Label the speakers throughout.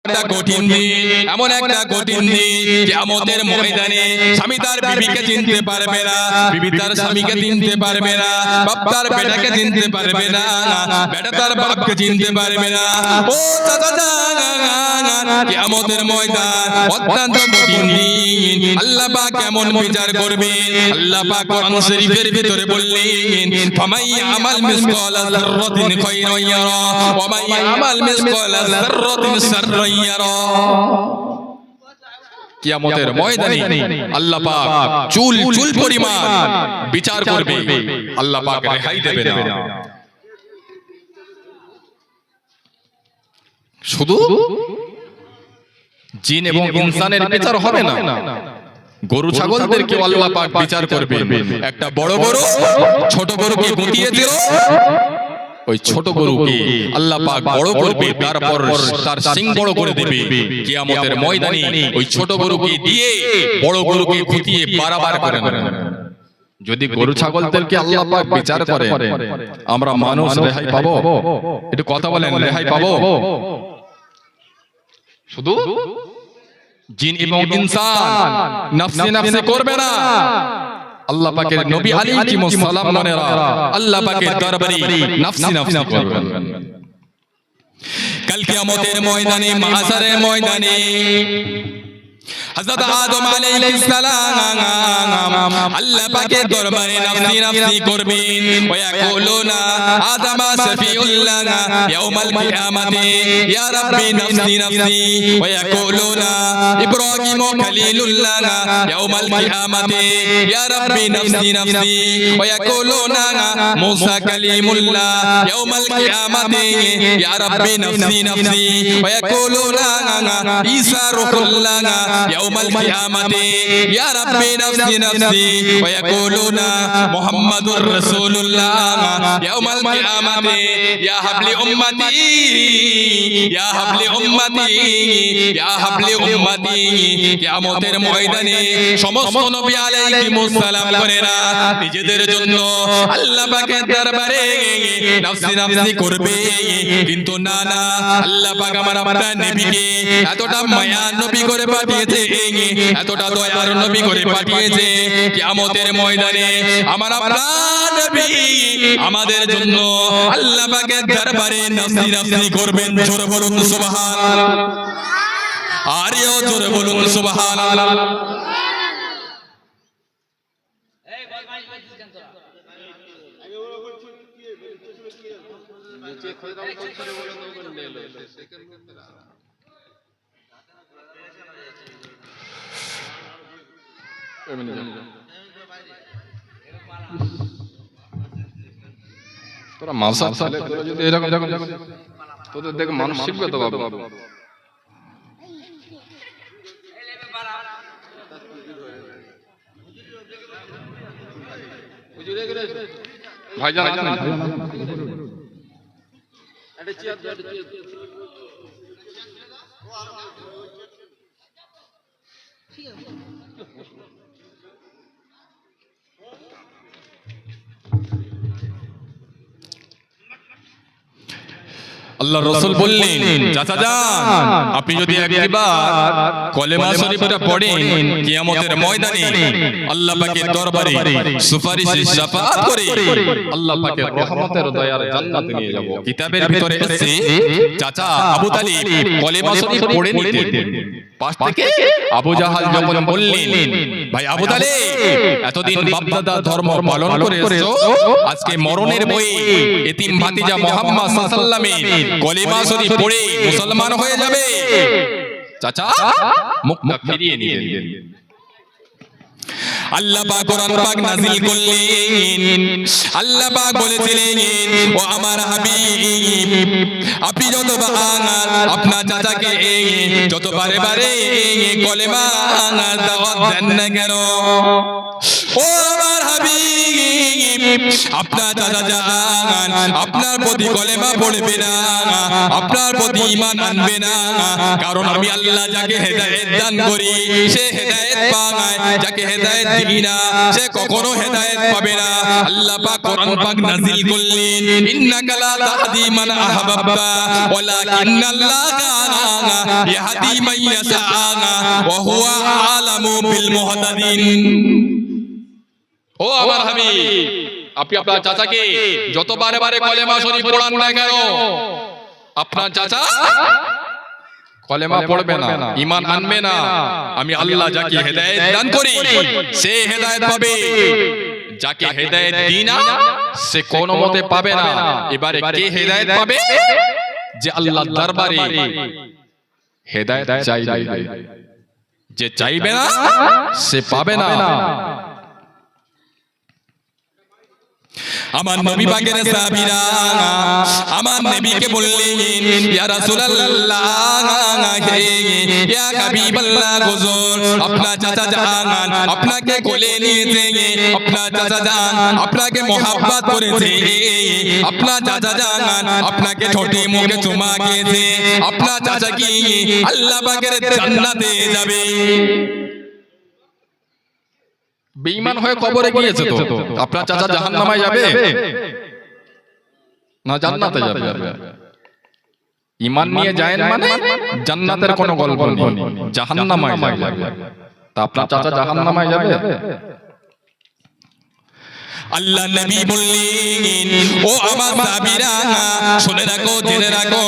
Speaker 1: একটা কঠিন দিন, এমন একটা কঠিন দিন কিয়ামতের ময়দানে স্বামী তার বিবিকে চিনতে পারবে না, বিবি তার স্বামীকে চিনতে পারবে না, বাপ তার বেটাকে চিনতে পারবে না, বেটা তার বাপকে চিনতে পারবে না। ও চাচা, কিয়ামতের ময়দান অত্যন্ত কঠিন দিন। আল্লাহ পাক কেমন বিচার করবে? আল্লাহ পাক কোরআন শরীফের ভিতরে বললেন, ফামাই আমাল মিসকালা যাররাতিন খায়রান ইয়ারা ওয়া মাই আমাল মিসকালা যাররাতিন শাররান ইয়ারা। কিয়ামতের ময়দানে আল্লাহ পাক চুল চুল পরিমাণ বিচার করবে, আল্লাহ পাক রেহাই দেবে না। শুধু জিন এবং ইনসানের বিচার হবে না, গরু ছাগলদেরকে আল্লাহ পাক বিচার করবে। একটা বড় গরু ছোট গরুকে গুটিয়ে দিল, ওই ছোট গরুকে আল্লাহ পাক বড় করবে, তারপর তার শিং বড় করে দেবে। কিয়ামতের ময়দানে ওই ছোট গরুকে দিয়ে বড় গরুকে গুটিয়ে বারবার করে নেবে। যদি গরু ছাগলদেরকে আল্লাহ পাক বিচার করে, আমরা মানুষ রেহাই পাবো? একটু কথা বলেন, রেহাই পাবো? শুধু জিন এবং ইনসান নফসে নফসে করবে না। আল্লাহ পাকের নবী আলাইহিস সালাম মনেরা আল্লাহ পাকের দরবারে নফসে নফসে করবেন। কাল কিয়ামতের ময়দানে, মাহশারের ময়দানে হযরত আদম আলাইহিস সালাম আল্লাহ পাকের দরবারে নফসি নফসি করবেন। ওয়া ইয়াকুলুনা আদামা সাফিউল্লাহ ইয়াউমাল কিয়ামাতি ইয়া রাব্বি নফসি নফসি। ওয়া ইয়াকুলুনা ইব্রাহিম খলিলুল্লাহ ইয়াউমাল কিয়ামাতি ইয়া রাব্বি নফসি নফসি। ওয়া ইয়াকুলুনা মূসা কালিমুল্লাহ ইয়াউমাল কিয়ামাতি ইয়া রাব্বি নফসি নফসি। ওয়া ইয়াকুলুনা ঈসা রূহুল্লাহ ইয়াউমাল কিয়ামাতি ইয়া রাব্বি নফসি নফসি। ওয়া ইয়াকুলুনা মুহাম্মাদুর রাসূলুল্লাহ ইয়াউমাল কিয়ামাতি ইয়া হাবলি উম্মতি ইয়া হাবলি উম্মতি ইয়া হাবলি উম্মতি। কিয়ামতের ময়দানে সমস্ত নবী আলাইহিস সালাম করেনা নিজেদের জন্য আল্লাহ পাকের দরবারে নফসি নফসি করবে, কিন্তু না না, আল্লাহ পাক আমার আপনার নবীকে এতটা মায়া নবী করে পাঠিয়েছে, এতটা দয়ার নবী করে পাঠিয়েছে, কিয়ামতের ময়দানে আমার আপনার নবী আমাদের জন্য আল্লাহ পাকের দরবারে নফসি নফসি করবেন। জোরে বলুন সুবহানাল্লাহ, আরেও জোরে বলুন সুবহানাল্লাহ। তোরা মালসা সালে তোরা যদি এরকম তোদের দেখে মানুষ শিখবে তো বাবা। ভাইজান আল্লাহ রাসূল বললেন, চাচা যান, আপনি যদি একবার কলেমা শরীফটা পড়েন, কিয়ামতের ময়দানে আল্লাহ পাকের দরবারে সুপারিশে শাফাআত করে আল্লাহ পাকের রহমতের দয়ার জান্নাতে নিয়ে যাব। কিতাবের ভিতরে আছে, চাচা আবু তালিব কলেমা শরীফ পড়ে নিতেন। পাশ থেকে আবু জাহাল যখন বললেন, ভাই আবু তালিব, এতদিন বাপদাদা ধর্ম পালন করে এসেছো, আজকে মরণের বই এতিম ভাতিজা মুহাম্মদ সাল্লাল্লাহু আলাইহি ওয়াসাল্লামের কলেমা শরীফ পড়ে মুসলমান হয়ে যাবে। চাচা মুখটা ফিরিয়ে নিলেন। আল্লাহ পাক কোরআন পাক নাযিল করলেন। আল্লাহ পাক বলেছিলেন, ও আমার হাবিব, আপনি যতবার আপনার চাচাকে যত বারে বারে কলেমা দাওয়াত দেন না কেন, ও আমার হাবিব, আপনার চাচা জান আপনার প্রতি কলেমা পড়বে না, আপনার প্রতি ঈমান আনবে না, কারণ আমি আল্লাহ যাকে হেদায়েত দান করি সে হেদায়েত পায়, যাকে হেদায়েত দিই না সে কখনো হেদায়েত পাবে না। আল্লাহ পাক কোরআন পাক নাযিল করলেন, ইন্নাকা লা তাহদি মান আহবাবতা ওয়ালাকিন্নাল্লাহা ইয়াহদি মান ইয়াশা ওয়া হুয়া আ'লামু বিল মুহতাদিন। ও আমার হাবিব, আপনি আপনার চাচাকে যত বারে বারে কলেমা শরীফ পড়ান না কেন, আপনার চাচা কলেমা পড়বে না, ঈমান আনবে না। আমি আল্লাহ যাকে হেদায়েত দান করি সে হেদায়েত পাবে, যাকে হেদায়েত দিই না সে কোনো মতে পাবে না। এবারে কে হেদায়েত পাবে? যে আল্লাহর দরবারে হেদায়েত চাইবে, যে চাইবে না সে পাবে না। আমার নবী পাকের সাহাবীরা আমার নবীকে বললেন, ইয়া রাসূলুল্লাহ ইয়া হাবিবাল্লাহ হুজুর, আপনার চাচা জান আপনাকে কোলে নিয়েছে, আপনার চাচা জান আপনাকে মোহাব্বত করেছে, আপনার চাচা জান আপনাকে ঠোঁটে মুখে চুমা খেয়েছে, আপনার চাচা কি আল্লাহ পাকের জান্নাতে যাবে? বেঈমান হয়ে কবরে গিয়েছে তো আপনার চাচা জাহান্নামে যাবে না জান্নাতে যাবে? ঈমান নিয়ে যায় মানে জান্নাতের কোনো গল্প নেই, জাহান্নামে যাবে। তা আপনার চাচা জাহান্নামে যাবে? আল্লাহ নবী বললেন, ও আমার সাহাবীরা শুনে রাখো, জেনে রাখো,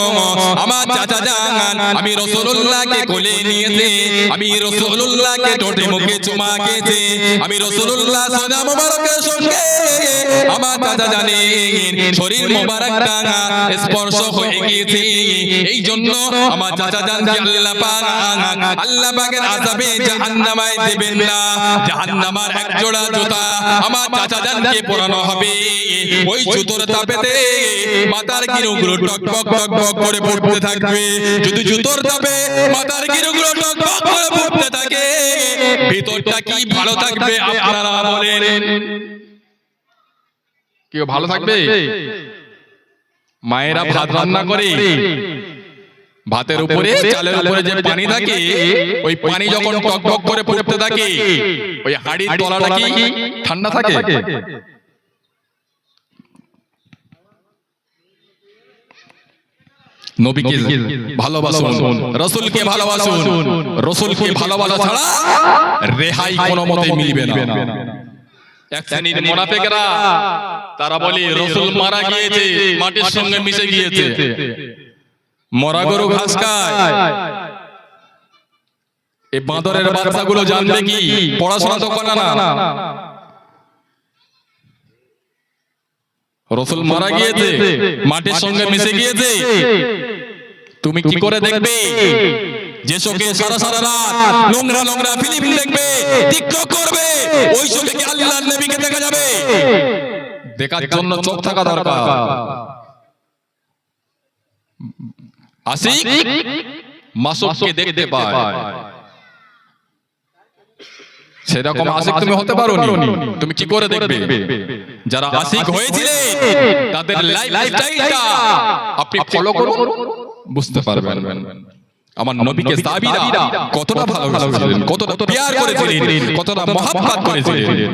Speaker 1: আমার চাচা জান আমি রাসূলুল্লাহকে কোলে নিয়েছে, আমি রাসূলুল্লাহকে ঠোঁটে মুখে চুমা খেয়েছে, আমি রাসূলুল্লাহ সাদা মোবারকের সঙ্গে আমার চাচা জানেন শরীর মোবারকটা স্পর্শ হয়ে গিয়েছে। এই জন্য আমার চাচা জানকে আল্লাহ পাকের আযাবে জাহান্নামে দেবেন না। জাহান্নামের এক জোড়া জুতা আমার চাচা জান পরানো হবে, ওই জুতোর তাপেতে মাথার গিরুগুলো টকবক টকবক করে পড়তে থাকবে। যদি জুতোর তাপে মাথার গিরুগুলো টকবক করে পড়তে থাকে ভিতরটা কি ভালো থাকবে আপনারা বলেন? কেউ ভালো থাকবে? মায়েরা ভাত রান্না করে ভাতের উপরে চালের উপরে যে পানি থাকে ওই পানি যখন টকবক করে পড়তে থাকে ওই হাড়ির তলাটা কি ঠান্ডা থাকে? নবীকে ভালোবাসুন, রাসূলকে ভালোবাসুন, রাসূলকে ভালোবাসা ছাড়া রেহাই কোনো মতে মিলবে না। এক শ্রেণীর মুনাফিকরা তারা বলে রাসূল মারা গিয়েছে, মাটির সঙ্গে মিশে গিয়েছে, মরা গরু ঘাস খায়। এই বাঁদরের বাচ্চাগুলো জানবে কি? পড়াশোনা তো করে না। রাসূল মারা গিয়েছে, মাটির সঙ্গে মিশে গিয়েছে, তুমি কি করে দেখবে? যে চোখে সারা সারা রাত নোংরা নোংরা ফিল্ম দেখবে, টিকটক করবে, ওই চোখে কি আল্লাহর নবীকে দেখা যাবে? দেখার জন্য চোখ থাকা দরকার। আশিক মাসুককে দেখতে পায়, সেরকম আশিক তুমি হতে পারোনি। তুমি কি করে দেখবে? যারা আশিক হয়েছিলে তাদের লাইফস্টাইলটা আপনি ফলো করুন, বুঝতে পারবেন আমার নবীকে সাহাবীরা কতটা ভালোবাসেন, কতটা প্যার করেছিলেন, কতটা মহব্বত করেছিলেন।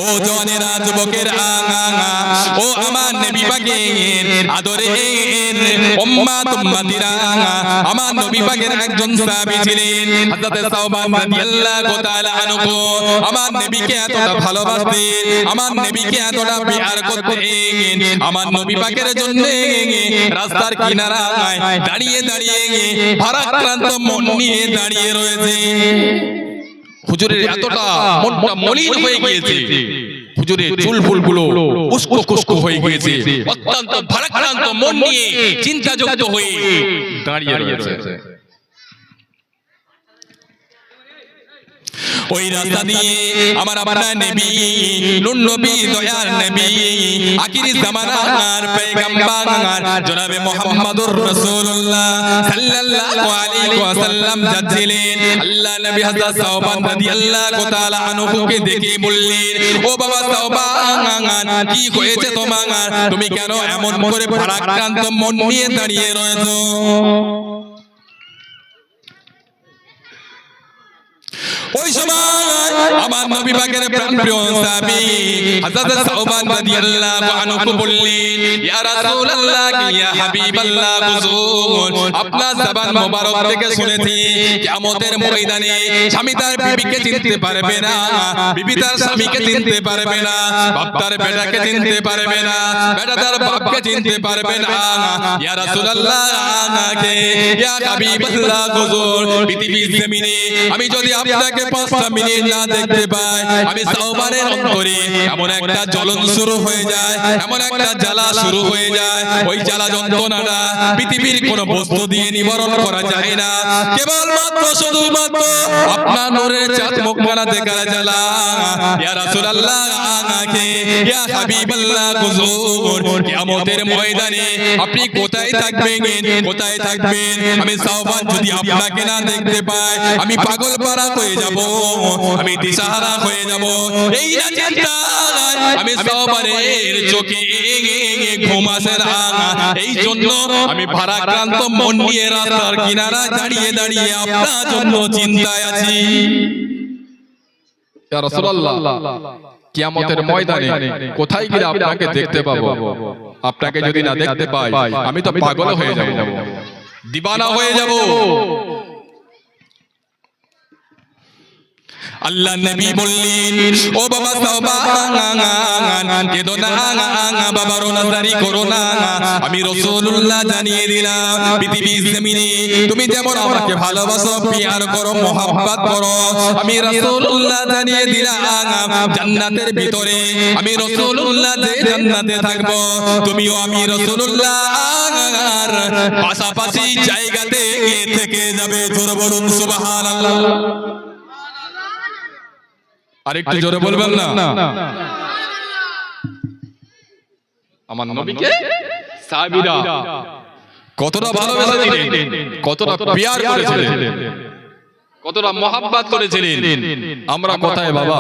Speaker 1: ও জওয়ানেরা, যুবকের ও আমার নবী পাকের আদরের উম্মত উম্মতিরা, আমার নবী পাকের একজন সাহাবী ছিলেন হযরত সাওবান রাদিয়াল্লাহু তাআলা আনহু। আমার নবীকে এতটা ভালোবাসতেন, আমার নবীকে এতটা প্যার করতেন, আমার নবী পাকের জন্য রাস্তার কিনারায় দাঁড়িয়ে দাঁড়িয়ে ভারাক্রান্ত মন নিয়ে দাঁড়িয়ে রয়েছে। হুজুরের এতটা মনটা মলিন হয়ে গিয়েছে, হুজুরের চুল ফুলগুলো উস্কো খুস্কো হয়ে গিয়েছে, অত্যন্ত ভারাক্রান্ত মন নিয়ে চিন্তাযুক্ত হয়ে দাঁড়িয়ে রয়েছে। ওই রাস্তা দিয়ে আমার আপনার নবী নূর নবী দয়ার নবী আখিরি জামানার পয়গম্বর জনাবে মুহাম্মদুর রাসূলুল্লাহ সাল্লাল্লাহু আলাইহি ওয়াসাল্লাম যাচ্ছিলেন। আল্লাহ নবী হযরত সাওবান রাদিয়াল্লাহু তাআলা আনহুকে দেখে বললেন, ও বাবা সাওবান, কি হয়েছে তোমার? তুমি কেন এমন করে ভারাক্রান্ত মন নিয়ে দাঁড়িয়ে রয়েছো? ওই সময় আমার নবী পাকের প্রাণপ্রিয় সাহাবী হযরত সাওবান রাদিয়াল্লাহু আনহু বললেন, ইয়া রাসূলুল্লাহ, ইয়া হাবিবাল্লাহ, হুজুর আপনার জবান মোবারক থেকে শুনেছি কিয়ামতের ময়দানে স্বামী তার বিবিকে চিনতে পারবে না, বিবি তার স্বামীকে চিনতে পারবে না, বাপ তার বেটাকে চিনতে পারবে না, বেটা তার বাপকে চিনতে পারবে না। ইয়া রাসূলুল্লাহ, ইয়া হাবিবাল্লাহ, হুজুর পৃথিবীর জমিনে আমি যদি আপনাকে 5 মিনিট না দেখতে পাই, আমি সাওবানের অন্তরে এমন একটা জ্বলন শুরু হয়ে যায়, এমন একটা জ্বালা শুরু হয়ে যায়, ওই জ্বালা যন্ত্রণাটা পৃথিবীর কোন বস্তু দিয়ে নিবারণ করা যায় না, কেবলমাত্র শুধুমাত্র আপনার নূরের চাঁদ মুখখানা দেখার জ্বালা। ইয়া রাসূলুল্লাহ, ইয়া হাবিবাল্লাহ, হুজুর কিয়ামতের ময়দানে আপনি কোথায় থাকবেন, কোথায় থাকবেন? আমি সাওবান যদি আপনাকে না দেখতে পাই, আমি পাগল পারা হয়ে যাব, আমি দিশাহারা হয়ে যাব। এই চিন্তা আমি সাওবানের চোখে ঘুম আসে না, এই জন্য আমি ভারাক্রান্ত মন নিয়ে রাস্তার কিনারায় দাঁড়িয়ে দাঁড়িয়ে আপনার জন্য চিন্তায় আছি।
Speaker 2: ইয়া রাসূলুল্লাহ, কিয়ামতের ময়দানে কোথায় গিয়ে আপনাকে দেখতে পাবো? আপনাকে যদি না দেখতে পাই, আমি তো পাগল হয়ে যাব,
Speaker 1: দিবানা হয়ে যাব। আল্লাহ নবী বললেন, ও বাবা সাওবান, কেঁদো না বাবা, রোনাজারি করো না। আমি রাসূলুল্লাহ জানিয়ে দিলাম পৃথিবীর জমিনে তুমি যেমন আমাকে ভালোবাসো, প্যার করো, মোহাব্বত করো, আমি রাসূলুল্লাহ জানিয়ে দিলাম জান্নাতের ভিতরে আমি রাসূলুল্লাহ যে জান্নাতে থাকবো, তুমিও আমি রাসূলুল্লাহ পাশাপাশি জায়গাতে থেকে যাবে। জোরে বলুন সুবহানাল্লাহ।
Speaker 2: আরেকটু জোরে বলবেন না? আমার নবীকে সাহাবীরা
Speaker 1: কতটা ভালোবেসেছিলেন,
Speaker 2: কতটা প্যার করেছিলেন, কতটা মোহাব্বত করেছিলেন। আমরা কোথায় বাবা?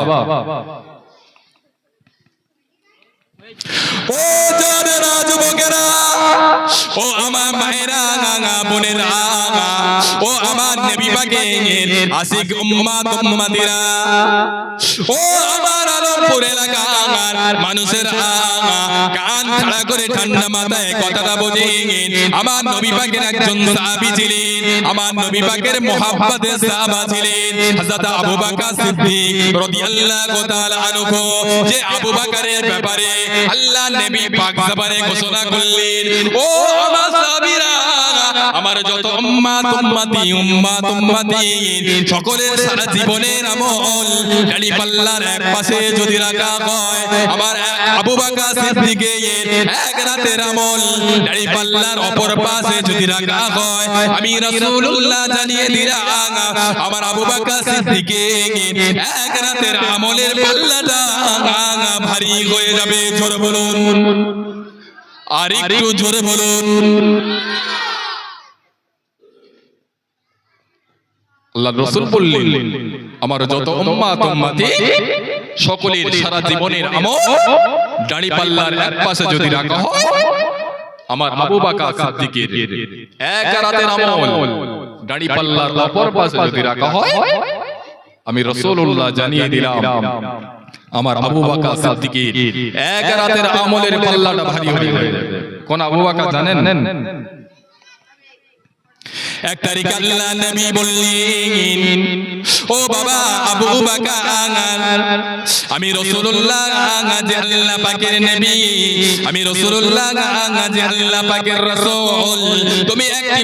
Speaker 1: ও জানেরা, যুবকেরা, ও আমার মায়েরা, বোনেরা, ও আমার নবী পাকের আশিক উম্মত উম্মতিরা, ও আমার আলমপুর এলাকার মানুষেরা, কান খাড়া করে ঠান্ডা মাথায় কথাটা বোঝেন। আমার নবী পাকের একজন সাহাবী ছিলেন, আমার নবী পাকের মুহাব্বতের সাহাবা ছিলেন হযরত আবু বকর সিদ্দিক রাদিয়াল্লাহু তাআলা আনহু। যে আবু বকরের ব্যাপারে আল্লাহ নবী পাক জবানে ঘোষণা করলেন, ও আমার সাহাবীরা, আমার যত উম্মত উম্মতি সকলের সারা জীবনের আমল দাড়ি পাল্লার এক পাশে যদি রাখা হয়, আমার আবু বকর সিদ্দিকের এক রাতের আমল দাড়ি পাল্লার অপর পাশে যদি রাখা হয়, আমি রাসূলুল্লাহ জানিয়ে দিলাম আমার আবু বকর সিদ্দিকের এক রাতের আমলের পাল্লাটা ভারী হয়ে যাবে। জোরে বলুন, আর একটু জোরে বলুন।
Speaker 2: আল্লাহ রাসূল বললেন, আমার যত উম্মত উম্মতি সকলের সারা জীবনের আমল দাড়ি পাল্লার এক পাশে যদি রাখা হয়, আমার আবু বকর সিদ্দিকের এক রাতের আমল দাড়ি পাল্লার অপর পাশে যদি রাখা হয়, আমি রাসূলুল্লাহ জানিয়ে দিলাম আমার আবু বকর সিদ্দিকের এক রাতের আমলের পাল্লাটা ভারী হয়ে যাবে। কোন আবু বকর জানেন?
Speaker 1: এক তারিখ আল্লাহ নবী বললেন, ও বাবা আবু বকর, আমি রাসূলুল্লাহ যে আল্লাহ পাকের নবী, আমি রাসূলুল্লাহ যে আল্লাহ পাকের রাসূল, তুমি একটি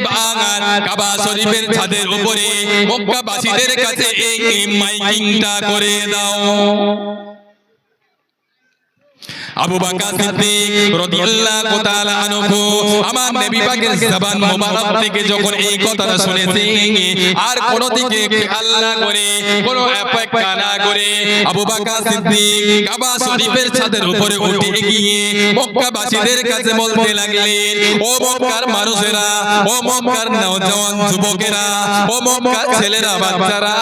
Speaker 1: কাবা শরীফের ছাদের উপরে মক্কাবাসীদের কাছে এই মাইকিংটা করে দাও। আবু বকর সিদ্দিক রাদিয়াল্লাহু তাআলা আনহু আমার নবী পাকের জবান মোবারক থেকে যখন এই কথাটা শুনেছে আর কোন দিকে খেয়াল না করে কোন অপেক্ষা না করে আবু বকর সিদ্দিক কাবা শরীফের ছাদের উপরে উঠে গিয়ে মক্কাবাসীদের কাছে বলতে লাগলেন, ও মক্কার মানুষেরা, ও মক্কার নওজওয়ান যুবকেরা, ও মক্কার ছেলেরা বাচ্চারা,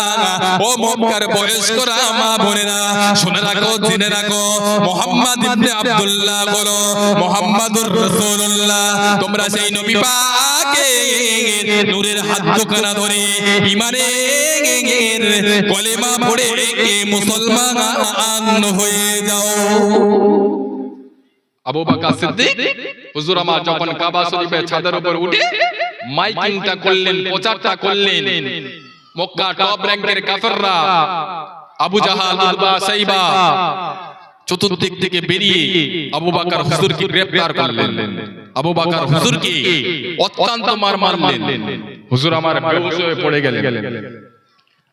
Speaker 1: ও মক্কার বয়স্করা মা বোনেরা, শুনে রাখো জেনে রাখো মুহাম্মদ ইবনে আব্দুল্লাহ বলো মুহাম্মাদুর রাসূলুল্লাহ, তোমরা সেই নবী পাকের নূরের হাত দুখানা ধরে ঈমানের কলেমা পড়ে মুসলমান হয়ে যাও।
Speaker 2: আবু বকর সিদ্দিক হুজুর আমার যখন কাবা শরীফের ছাদের উপর উঠে মাইকিংটা করলেন, প্রচারটা করলেন, মক্কা টপ র‍্যাঙ্কের কাফেররা আবু জাহাল, উতবা, সাইবা চতুর্দিক থেকে বেরিয়ে আবু বকর হুজুরকে গ্রেফতার করলেন। আবু বকর হুজুরকে অত্যন্ত মার মারলেন। হুজুর আমার বেহুশ হয়ে পড়ে গেলেন।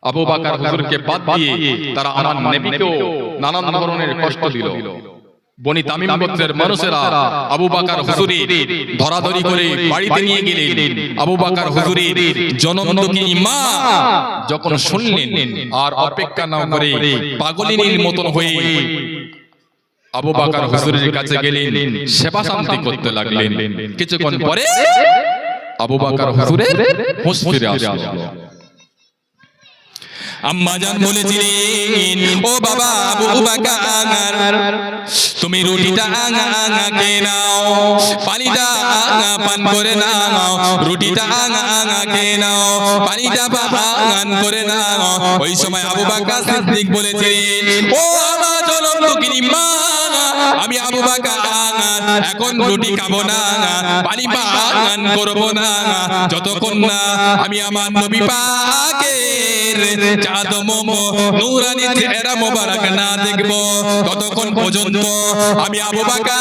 Speaker 2: আবু বকর হুজুরকে বাদ দিয়ে তারা আমার নবীকেও নানান ধরনের কষ্ট দিল। বনি তামিম গোত্রের মানুষেরা আবু বকর হুজুরের ধরাধরি করে বাড়িতে নিয়ে গেলেন। আবু বকর হুজুরের জনমদুকিনী মা যখন শুনলেন আর অপেক্ষা না করে পাগলিনীর মতন হয়ে আবু বকর হুজুরের কাছে গেলেন, সেবা শান্তি করতে লাগলেন। কিছুক্ষণ পরে আবু বকর হুজুরের হুঁশ ফিরে আসলো।
Speaker 1: আম্মা জান বলেছিলেন, ও বাবা আবু বকর, তুমি রুটিটা কে নাও, পানিটা পান করে নাও, রুটিটা কে নাও, পানিটা পান করে নাও। ওই সময় আবু বকর সিদ্দিক বলেছিলেন, ও আমার জনমদুকিনী মা, আমি আবু বকর এখন রুটি খাবো না, পানি পান করবো না, যতক্ষণ না আমি আমার নবী পাকের চাঁদ নূরানি চেহারা মোবারক না দেখব, ততক্ষণ পর্যন্ত আমি আবু বকর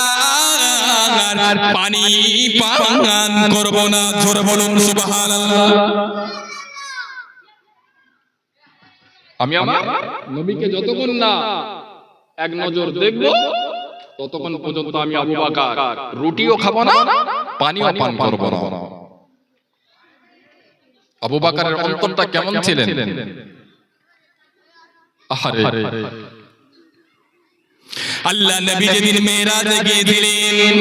Speaker 1: পানি পান করব না। জোরে বলুন সুবহানাল্লাহ।
Speaker 2: আমি আমার নবীকে যতক্ষণ না এক নজর দেখব, ততক্ষণ পর্যন্ত আমি আবু বকর রুটিও খাবো না, পানিও পান করব না। আবু বকরের অন্তরটা কেমন ছিলেন? আহারে,
Speaker 1: আল্লাহ নবী যেদিন মেরাজে গিয়েছিলেন,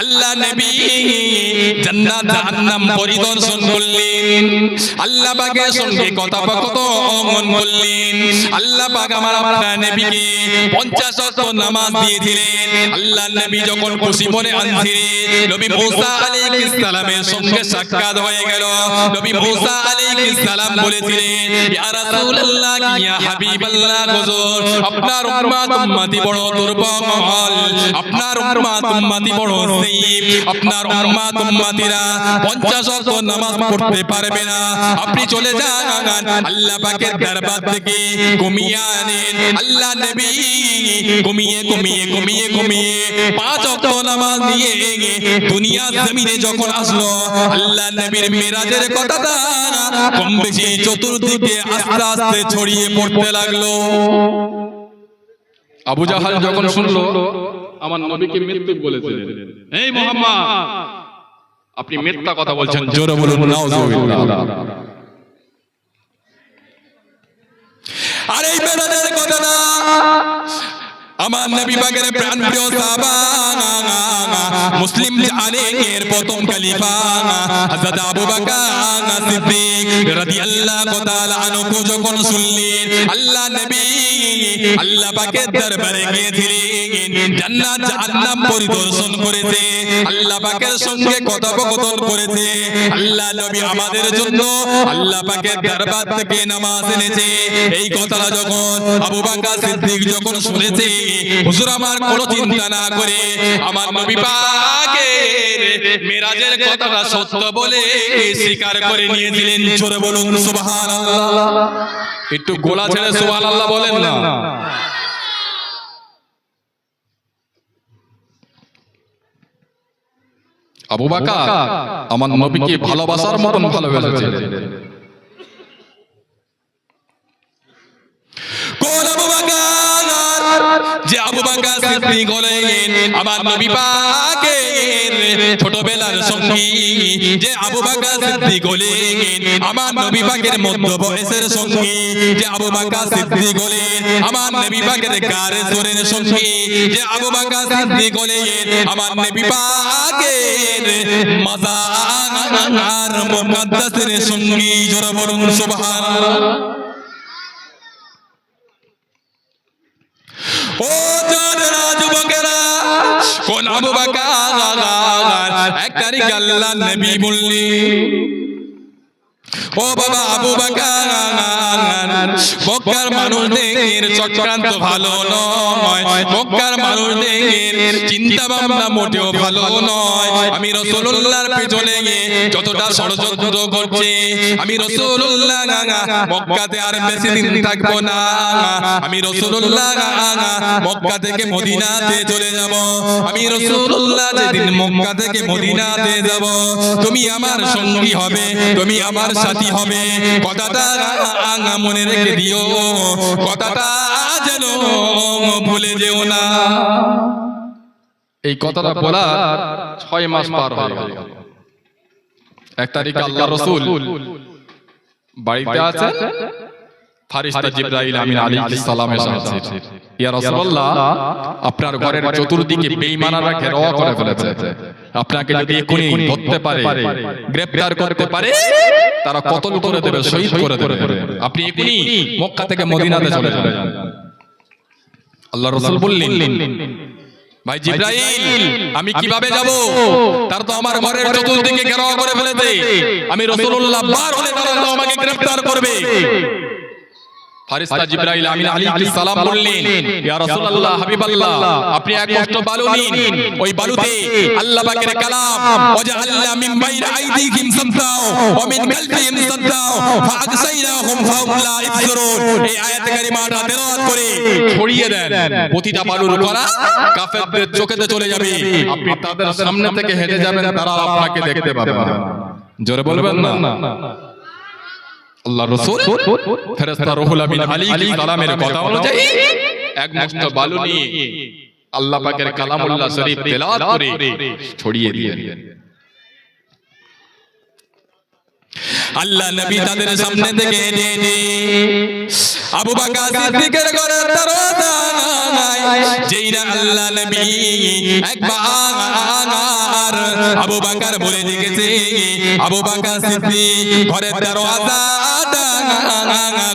Speaker 1: আল্লাহ নবী জান্নাত জাহান্নাম পরিদর্শন করলেন, আল্লাহ পাকের সঙ্গে কথোপকথন করলেন। আল্লাহ পাক আমার আপনার নবীকে 50 ওয়াক্ত নামাজ দিয়েছিলেন। আল্লাহ নবী যখন খুশি মনে আনছিলেন, নবী মুসা আলাইহিস সালামের সঙ্গে সাক্ষাৎ হয়ে গেল। নবী মুসা আলাইহিস সালাম বলেছিলেন, ইয়া রাসূলুল্লাহ, ইয়া হাবিবাল্লাহ, হুজুর আপনার উম্মতি বড় দুর্বল, আপনার উম্মতি বড় আপনার উম্মতিরা 50 ওয়াক্ত নামাজ পড়তে পারবে না, আপনি চলে যান, আল্লাহ পাকের দরবার থেকে কমিয়ে আনেন। আল্লাহ নবী কমিয়ে 5 ওয়াক্ত নামাজ নিয়ে দুনিয়া জমিনে যখন আসলো, আল্লাহ নবীর মেরাজের কথাটা কম বেশি চতুর্দিকে আস্তে আস্তে ছড়িয়ে পড়তে লাগলো।
Speaker 2: আবু জাহাল যখন শুনলো আমার নবীকে মৃত্যু বলেছিলেন, এই মুহাম্মদ আপনি মিথ্যা কথা বলছেন,
Speaker 1: জোরে বলুন নাউজুবিল্লাহ। আর এই মেরাজের কথাটা আমার নবী পাকের প্রাণপ্রিয় সাহাবা মুসলিম জানেন এর প্রথম খলিফা হযরত আবু বকর সিদ্দিক রাদিয়াল্লাহু তাআলা আনহু যখন শুনলেন, আল্লাহ নবী আল্লাহ পাকের দরবারে গিয়েছিলেন, জান্নাত জাহান্নাম পরিদর্শন করেছে, আল্লাহ পাকের সঙ্গে কথোপকথন করেছে। আল্লাহ নবী আমাদের জন্য আল্লাহ পাকের দরবার থেকে নামাজ এনেছে। এই কথাটা যখন আবু বকর সিদ্দিক যখন শুনেছে, হুজুর আমার কোনো চিন্তা না করে আমার নবী পাকের মেরাজের কথাটা সত্য বলে স্বীকার করে নিয়েছিলেন। জোরে বলুন সুবহানাল্লাহ।
Speaker 2: একটু গোলা ছেড়ে সুবহানাল্লাহ বলেন না। আবু বকর আমার নবীকে ভালোবাসার মতন ভালোবেসেছিলেন।
Speaker 1: কোন আবু বকর যে আবু বকর সিদ্দিক হলেন আমার নবী পাকের ছোটবেলার সঙ্গী, যে আবু বকর সিদ্দিক হলেন আমার নবী পাকের মধ্য বয়সের সঙ্গী, যে আবু বকর সিদ্দিক হলেন আমার নবী পাকের গারে সোরের সঙ্গী, যে আবু বকর সিদ্দিক হলেন আমার নবী পাকের মাজার মুকদ্দাসের সঙ্গী। জোরে বলুন সুবহানাল্লাহ। ও জানেরা যুবকেরা, কোন আবু বকর এক তারিখ আল্লাহ নবী বললেন, ও বাবা আবু বকর, মক্কার মানুষদের চক্রান্ত ভালো নয়, মক্কার মানুষদের চিন্তা ভাবনা মোটেও ভালো নয়। আমি রাসূলুল্লাহর পেছনে যতটা ষড়যন্ত্র করছে, আমি রাসূলুল্লাহ মক্কাতে আর বেশি দিন থাকবো না, আমি রাসূলুল্লাহ মক্কা থেকে মদিনাতে চলে যাব। আমি রাসূলুল্লাহ যেদিন মক্কা থেকে মদিনাতে যাব, তুমি আমার সঙ্গী হবে, তুমি আমার সাথী হবে। কথাটা মনে রেখে দিও, কথাটা যেন ভুলে যেও না।
Speaker 2: এই কথাটা বলার 6 মাস পার হয়ে গেল। 1 তারিখে আল্লাহ রাসূল বাড়িতে আছেন, ফারিস্তা জিবরাইল আমিন আলাইহিস সালাম এসেছে। ইয়া রাসূলুল্লাহ, আপনার ঘরের চতুর্দিকে বেঈমানরা ঘেরাও করে ফেলেছে, আপনাকে যদি এখনই ধরতে পারে, গ্রেফতার করতে পারে, তারা কতল করে দেবে, শহীদ করে দেবে। আপনি এখনই মক্কা থেকে মদিনাতে চলে যান। আল্লাহ রাসূল বললেন, ভাই জিবরাইল, আমি কিভাবে যাব? তার তো আমার ঘরের চতুর্দিকে ঘেরাও করে ফেলেছে, আমি রাসূলুল্লাহ বার হলে তারা তো আমাকে গ্রেফতার করবে। ফারিস্তা জিবরাইল আমিন আলাইহিস সালাম বললেন, ইয়া রাসূলুল্লাহ, হাবিবাল্লাহ, আপনি এক কষ্ট বালু নিন, ওই বালুতে আল্লাহ পাকের কালাম ওয়াজআলনা মিন বাইনি আইদিহিম সাদদাও ওয়া মিন খালফিহিম সাদদাও ফাআগসাইনাহুম ফাহুম লা ইবসিরুন, এই আয়াত কারিমাটা তেলাওয়াত করে ছড়িয়ে দেন, প্রতিটা বালুর করা কাফেরদের চোখেতে চলে যাবে, আপনি তাদের সামনে থেকে হেঁটে যাবেন, তারা আপনাকে দেখতে পাবে না। জোরে বলবেন না? আল্লাহ রাসূল ফেরেশতা রুহুল আমিন আলাইহিস সালামের কথা অনুযায়ী এক মুষ্ঠ বালু নিয়ে আল্লাহ পাকের কালামুল্লাহ শরীফ তেলাওয়াত করে ছড়িয়ে দিলেন।
Speaker 1: আল্লাহ নবী তাদের সামনে থেকে আবু বকর সিদ্দিকের ঘরের দরজা যেই না আল্লাহ নবী একবার আবু বকর বলে দিয়েছে, আবু বকর সিদ্দিক ঘরের দরজা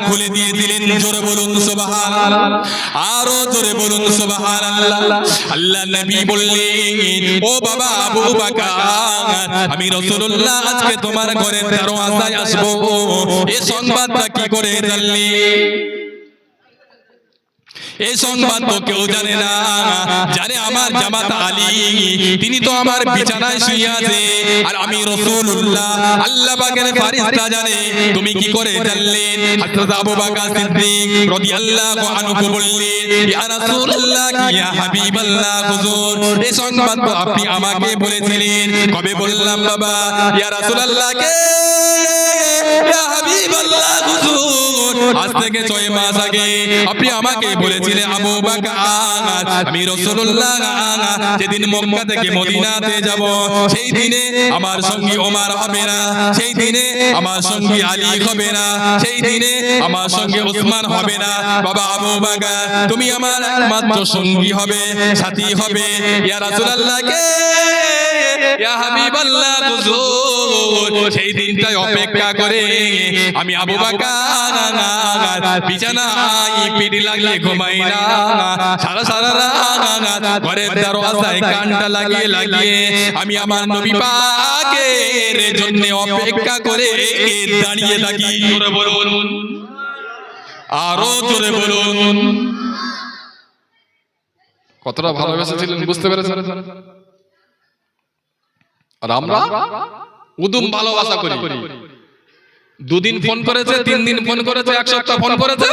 Speaker 1: খুলে দিয়ে দিলেন। জোরে বলুন সুবহানাল্লাহ, আরো জোরে বলুন সুবহানাল্লাহ। আল্লাহ নবী বললেন, ও বাবা আবু বকর, আমি রাসূলুল্লাহ আজকে তোমার ঘরের দরজায় আসবো, এই সংবাদটা কি করে জানলি? এই সংবাদ তো কেউ জানে না, জানে আমার জামাতা আলী, তিনি তো আমার বিছানায় শুয়ে আছে, আর আমি রাসূলুল্লাহ, আল্লাহ পাকের ফেরেশতা জানে। তুমি কি করে জানলেন? হযরত আবু বকর সিদ্দিক রাদিয়াল্লাহু আনহু বললেন, ইয়া রাসূলুল্লাহ, ইয়া হাবিবাল্লাহ, হুজুর, এই সংবাদ তো আপনি আমাকে বলেছিলেন। কবে বললাম বাবা? ইয়া রাসূলুল্লাহ কে, ইয়া হাবিবাল্লাহ, হুজুর, আজ থেকে 6 মাস আগে আপনি আমাকে বলেছিলেন, আবু বকর, আমি রাসূলুল্লাহ যেদিন মক্কা থেকে মদিনাতে যাব, সেই দিনে আমার সঙ্গী ওমর হবে না, সেই দিনে আমার সঙ্গী আলী হবে না, সেই দিনে আমার সঙ্গে উসমান হবে না। বাবা আবু বকর, তুমি আমার একমাত্র সঙ্গী হবে, সাথী হবে। ইয়া রাসূলুল্লাহ কে, ইয়া হাবিবাল্লাহ, হুজুর, সেই দিনটাই অপেক্ষা করে আমি আবু বকর বিছানায় পিঠ লাগিয়ে ঘুমাই না, সারা সারা রাত ঘরের দরজায় কানটা লাগিয়ে আমি আমার নবী পাকের জন্য অপেক্ষা করে দাঁড়িয়ে থাকি। জোরে বলুন, আরো জোরে বলুন।
Speaker 2: কতটা ভালোবেসেছিলেন বুঝতে পেরেছেন? আর আমরা উদুম ভালোবাসা করি। 2 দিন ফোন করেছে, 3 দিন ফোন করেছে, 1 সপ্তাহ ফোন করেছে,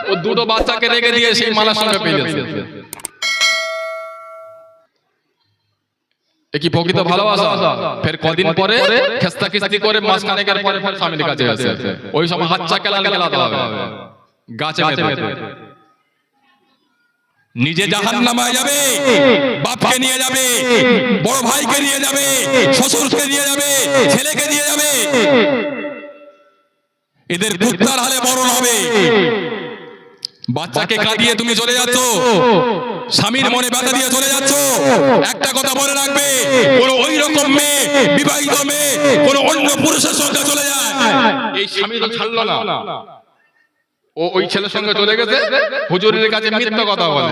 Speaker 2: ও দুটো বাচ্চাকে রেখে দিয়ে সেই মালার সঙ্গে পেয়ে গেছে। কি প্রকৃত ভালোবাসা? ফের কদিন পরে খেস্তা খিস্তি করে মাসখানেকের পরে ফের স্বামীর কাছে আসে, ওই সময় হাতচা খেলাতে হবে, গাছে বেঁধে।
Speaker 1: নিজে জাহান্নামায় যাবে, বাপকে নিয়ে যাবে, বড় ভাইকে নিয়ে যাবে, শ্বশুরকে নিয়ে যাবে, ছেলেকে নিয়ে যাবে, এদের কুত্তার হালে মরণ হবে। বাচ্চাকে কাঁদিয়ে তুমি চলে যাচ্ছ, স্বামীর মনে ব্যথা দিয়ে চলে যাচ্ছ। একটা কথা মনে রাখবে, কোন ওই রকম মেয়ে, বিবাহিত মেয়ে কোন অন্য পুরুষের সঙ্গে চলে যায়, এই স্বামী তো ছাড়লো না, ও ওই ছেলের সঙ্গে চলে গেছে, হুজুরের কাছে মিথ্যা কথা বলে,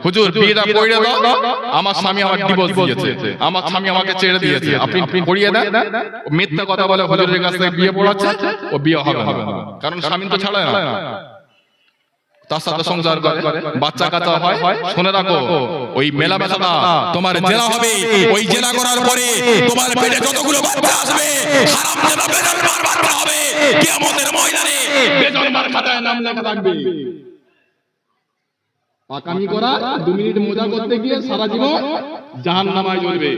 Speaker 1: হুজুর বিয়েটা পড়িয়ে দাও, আমার স্বামী আমার ডিভোর্স দিয়েছে, আমার স্বামী আমাকে ছেড়ে দিয়েছে, আপনি পড়িয়ে দেন। মিথ্যা কথা বলে হুজুরের কাছ থেকে বিয়ে পড়াচ্ছে, ও বিয়ে হবে না, কারণ স্বামী তো ছাড়ে না, তার সাথে সংসার করে, বাচ্চা কাচ্চা হয়। শুনে রাখো, ওই মেলামেশাটা তোমার জেলা হবে, ওই জেলা করার পরে তোমার পেটে যতগুলো বাচ্চা আসবে হারামজাদা বেজন্মার বাচ্চা হবে, কিয়ামতের ময়দানে বেজন্মার খাতায় নাম লেখা থাকবে। পাকামি করা 2 মিনিট মজা করতে গিয়ে সারা জীবন জাহান্নামায় জ্বলবে।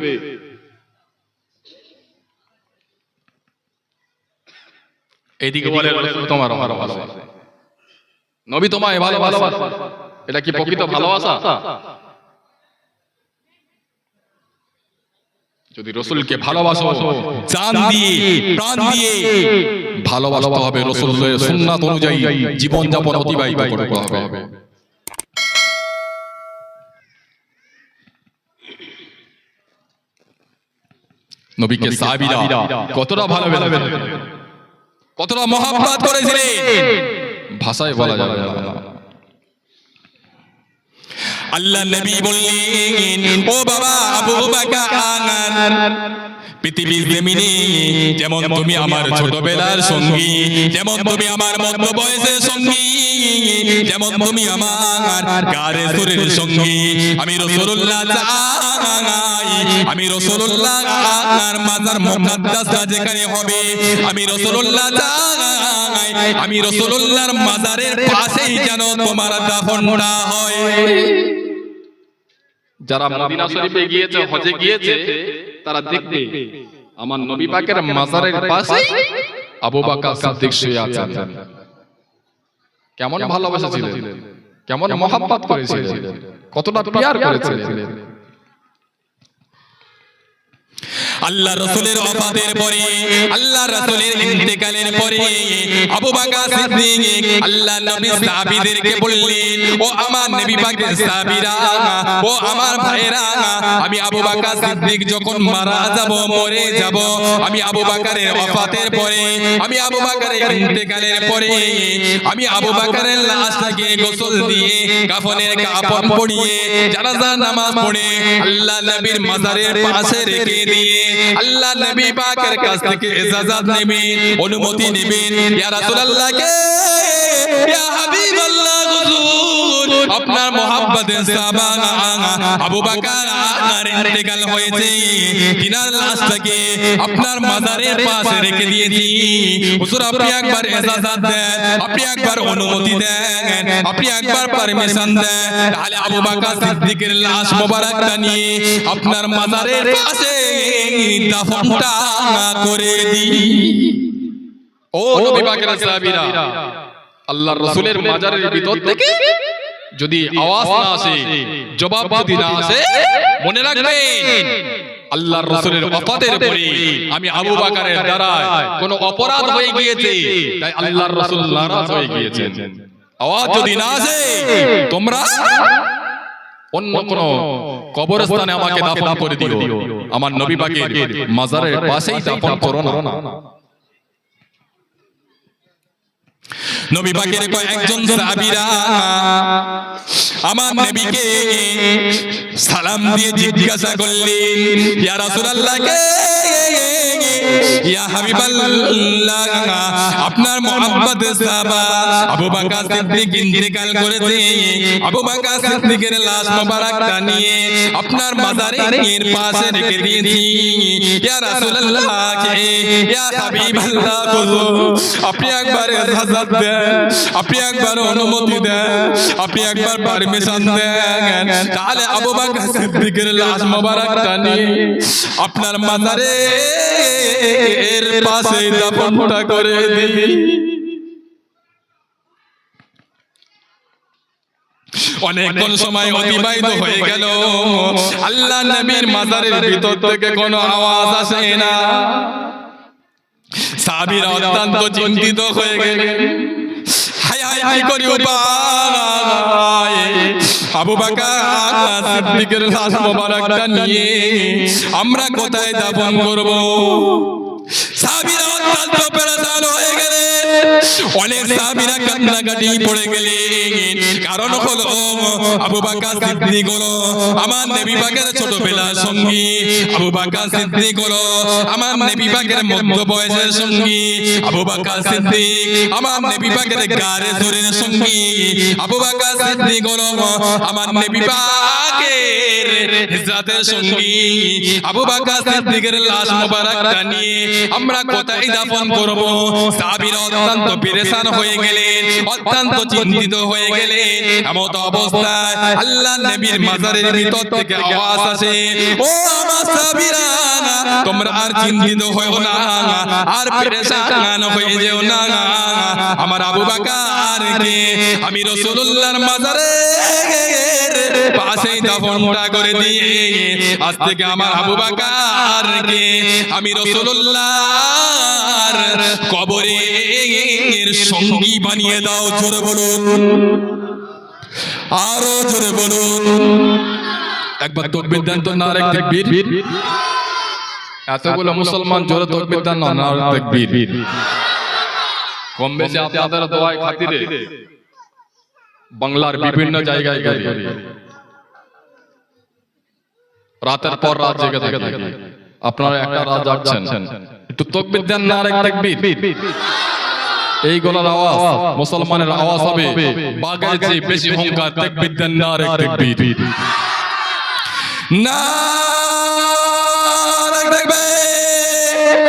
Speaker 1: এইদিকে বলে তোমার ভালোবাসা, নবী তোমায় ভালোবাসে, এটা কি প্রকৃত ভালোবাসা? যদি রাসূলকে ভালোবাসো, জান দিয়ে প্রাণ দিয়ে ভালোবাসতে হবে, রাসূলের সুন্নাত অনুযায়ী জীবন যাপন অতিবাহিত করতে হবে। নবীকে সাহাবীরা কতটা ভালোবেসেছেন, কতটা মহব্বত করেছিলেন, ভাষায় বলা যাবে না। আল্লাহ নবী বললেন, ও বাবা আবু বকর, পৃথিবীর জমিনে যেমন তুমি আমার ছোটবেলার সঙ্গী, যেমন তুমি আমার মধ্য বয়সের সঙ্গী, যেমন তুমি আমার গারে সুরের সঙ্গী, আমি রাসূলুল্লাহ চাই, আমি রাসূলুল্লাহ আর মাজার মুকাদ্দাসটা যেখানে হবে, আমি রাসূলুল্লাহ চাই, আমি রাসূলুল্লাহর মাজারের পাশেই যেন তোমার দাফনটা হয়। যারা মদিনা শরীফে গিয়েছে, হজে গিয়েছে, তারা দেখবে আমার নবী পাকের মাজারের পাশে আবু বকর সিদ্দিক শুয়ে আছেন। কেমন ভালোবাসেছিলেন, কেমন মহব্বত করেছিলেন, কতটা প্যার করেছিলেন। আল্লাহ রাসূলের ওফাতের পরে, আল্লাহ রাসূলের ইন্তেকালের পরে আবু বকর সিদ্দিক আল্লাহ নবী সাহাবীদেরকে বললেন, ও আমার নবী পাকের সাহাবীরা, ও আমার ভাইরা, আমি আবু বকর সিদ্দিক যখন মারা যাব, মরে যাব, আমি আবু বকরের ওফাতের পরে, আমি আবু বকরের ইন্তেকালের পরে, আমি আবু বকরের লাশটাকে গোসল দিয়ে কাফনের কাপড় পরিয়ে জানাজার নামাজ পড়ে আল্লাহ নবীর মাজারের পাশে রেখে দিয়ে আল্লাহ নবী পাকের কাছ থেকে ইজাজত নেবেন, অনুমতি নেবেন, ইয়া রাসূলুল্লাহ কে, ইয়া হাবিবাল্লাহ হুজুর, আপনার মহব্বতের সাহাবা আবু বকর আর ইন্তেকাল হয়েছে, তিনার লাশটাকে আপনার মাজারের পাশে রেখে দিয়েছি, হুজুর আপনি একবার ইজাজত দেন, আপনি একবার অনুমতি দেন, আপনি একবার পারমিশন দেন, তাহলে আবু বকর সিদ্দিকের লাশ মোবারকটা নিয়ে আপনার মাজারের পাশে দাফনটা করে দিই। ও নবী পাকের সাহাবীরা, আল্লাহর রাসূলের মাজারের ভিতর থেকে যদি আওয়াজ না আসে, জবাব যদি না আসে, মনে রাখবেন আল্লাহর রাসূলের ওফাতের পরে আমি আবু বকরের দ্বারা কোনো অপরাধ হয়ে গিয়েছে, তাই আল্লাহর রাসূল নারাজ হয়ে গিয়েছেন। আওয়াজ যদি না আসে, তোমরা অন্য কোন কবরস্থানে আমাকে দাফন করে দিও, আমার নবী পাকের মাজারের পাশেই দাফন করো না। নবী পাকের কয়েকজন সাহাবীরা আমার নবীকে সালাম দিয়ে জিজ্ঞাসা করলেন, ইয়া রাসূলুল্লাহ কে, ইয়া হাবিবাল্লাহ, আপনার মুহাম্মদের সাহাবা আবু বকর সিদ্দিক ইন্তেকাল করেছে, আবু বকর সিদ্দিকের লাশ মোবারকটা নিয়ে আপনার মাজারের পাশে রেখে দিয়েছি, ইয়া রাসূলুল্লাহ কে, ইয়া হাবিবাল্লাহ হুজুর আপনি একবার ইজাজত দেন, আপনি একবার অনুমতি দেন, আপনি একবার পারমিশন দেন, তাহলে আবু বকর সিদ্দিকের লাশ মোবারকটা নিয়ে আপনার মাজারের পাশে দাফনটা করে দিই। অনেকক্ষণ সময় অতিবাহিত হয়ে গেল, আল্লাহ নবীর মাজারের ভিতর থেকে কোনো আওয়াজ আসে না। সাহাবীরা অত্যন্ত চিন্তিত হয়ে গেলেন। হায় হায় হায় করে উপায় আবু বকর সিদ্দিকের লাশ মোবারকটা নিয়ে আমরা কোথায় দাফন করব? সাহাবীরা অত্যন্ত পেরেশান হয়ে গেলেন। অনেক সাহাবীরা কান্নাকাটি পড়ে গেলেন। কারণ হলো আবু বকর সিদ্দিক হলো আমার নবী পাকের ছোটবেলার সঙ্গী, আবু বকর সিদ্দিক হলো আমার নবী পাকের মধ্য বয়সের সঙ্গী, আবু বকর সিদ্দিক আমার নবী পাকের গারে শরীর সঙ্গী, আবু বকর সিদ্দিক হলো আমার নবী পাকের হিজরতের সঙ্গী। আবু বকর সিদ্দিকের লাশ মোবারকটা নিয়ে আমরা কোথায় দাফন করব? সাহাবীরা অত্যন্ত পেরেশান হয়ে গেলেন, অত্যন্ত চিন্তিত হয়ে গেলেন। এমত অবস্থায় আল্লাহ নবীর মাজারের ভিতর থেকে আওয়াজ আসে, ও আমার সাহাবীরা, তোমরা আর চিন্তিত হও না, আর পেরেশান হয়ে যেও না। আমার আবু বকরকে আমি রাসূলুল্লাহর মাজারের পাশেই দাফনটা করে দিয়ে আজ থেকে আমার আবু বকরকে আমি রাসূলুল্লাহর কবরের সঙ্গী বানিয়ে দাও। জোরে বলুন, আরো জোরে বলুন, একবার তাকবীর দেন তো, নারে তাকবীর। এতগুলো মুসলমান জোরে তাকবীর দেন না, নারে তাকবীর। কম বেশি আপনাদের দোয়ায় খাতিরে বাংলার বিভিন্ন জায়গায় গিয়ে রাতের পর রাত জেগে থাকি। আপনারা একটা রাত জাগছেন, একটু তাকবীর দেন, নারে তাকবীর। এই গলার আওয়াজ মুসলমানের আওয়াজ হবে, বাঘের চেয়ে বেশি হুঙ্কার। তাকবীর দেন, নারে তাকবীর, নারে তাকবীর।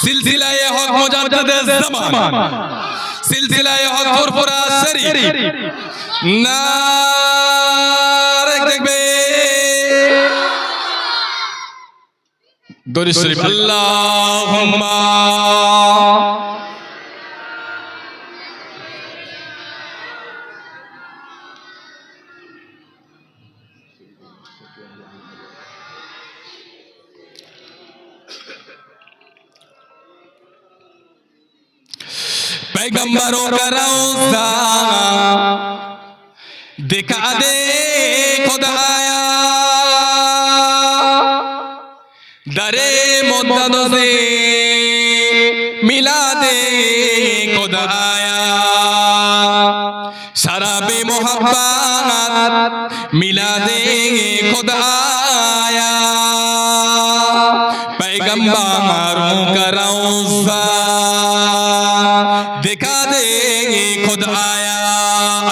Speaker 1: সিলসিলায়ে হক মুজাদ্দিদে জামান, সিলসিলায়ে হক ফুরফুরা শরীফ, নারে তাকবীর। দরুদ শরীফ। আল্লাহুম্মা पैगंबरों का रौज़ा दिखा दे खुदाया, दरे मुद्दत से मिला दे खुदाया, शराबे मोहब्बत मिला दे खुदाया, पैगंबरों का रौज़ा दिखा दे खुदाया।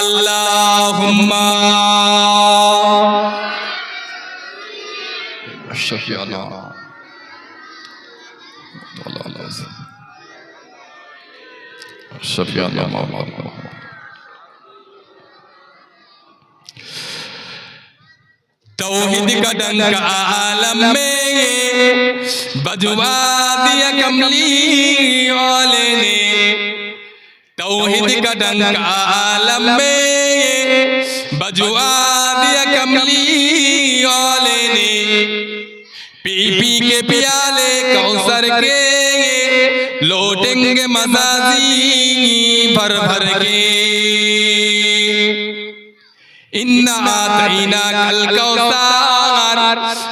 Speaker 1: अल्लाहुम्मा शफीअना शफीअना मौलाना। तौहीद का डंका आलम में बजवा दिया कमली वाले ने, तौहीद का डंका आलम में बजवा दिया कमली वाले ने, पी पी के पियाले कौसर के लौटेंगे मज़ाजी भर भर के, इन्ना आतैना कल कौसर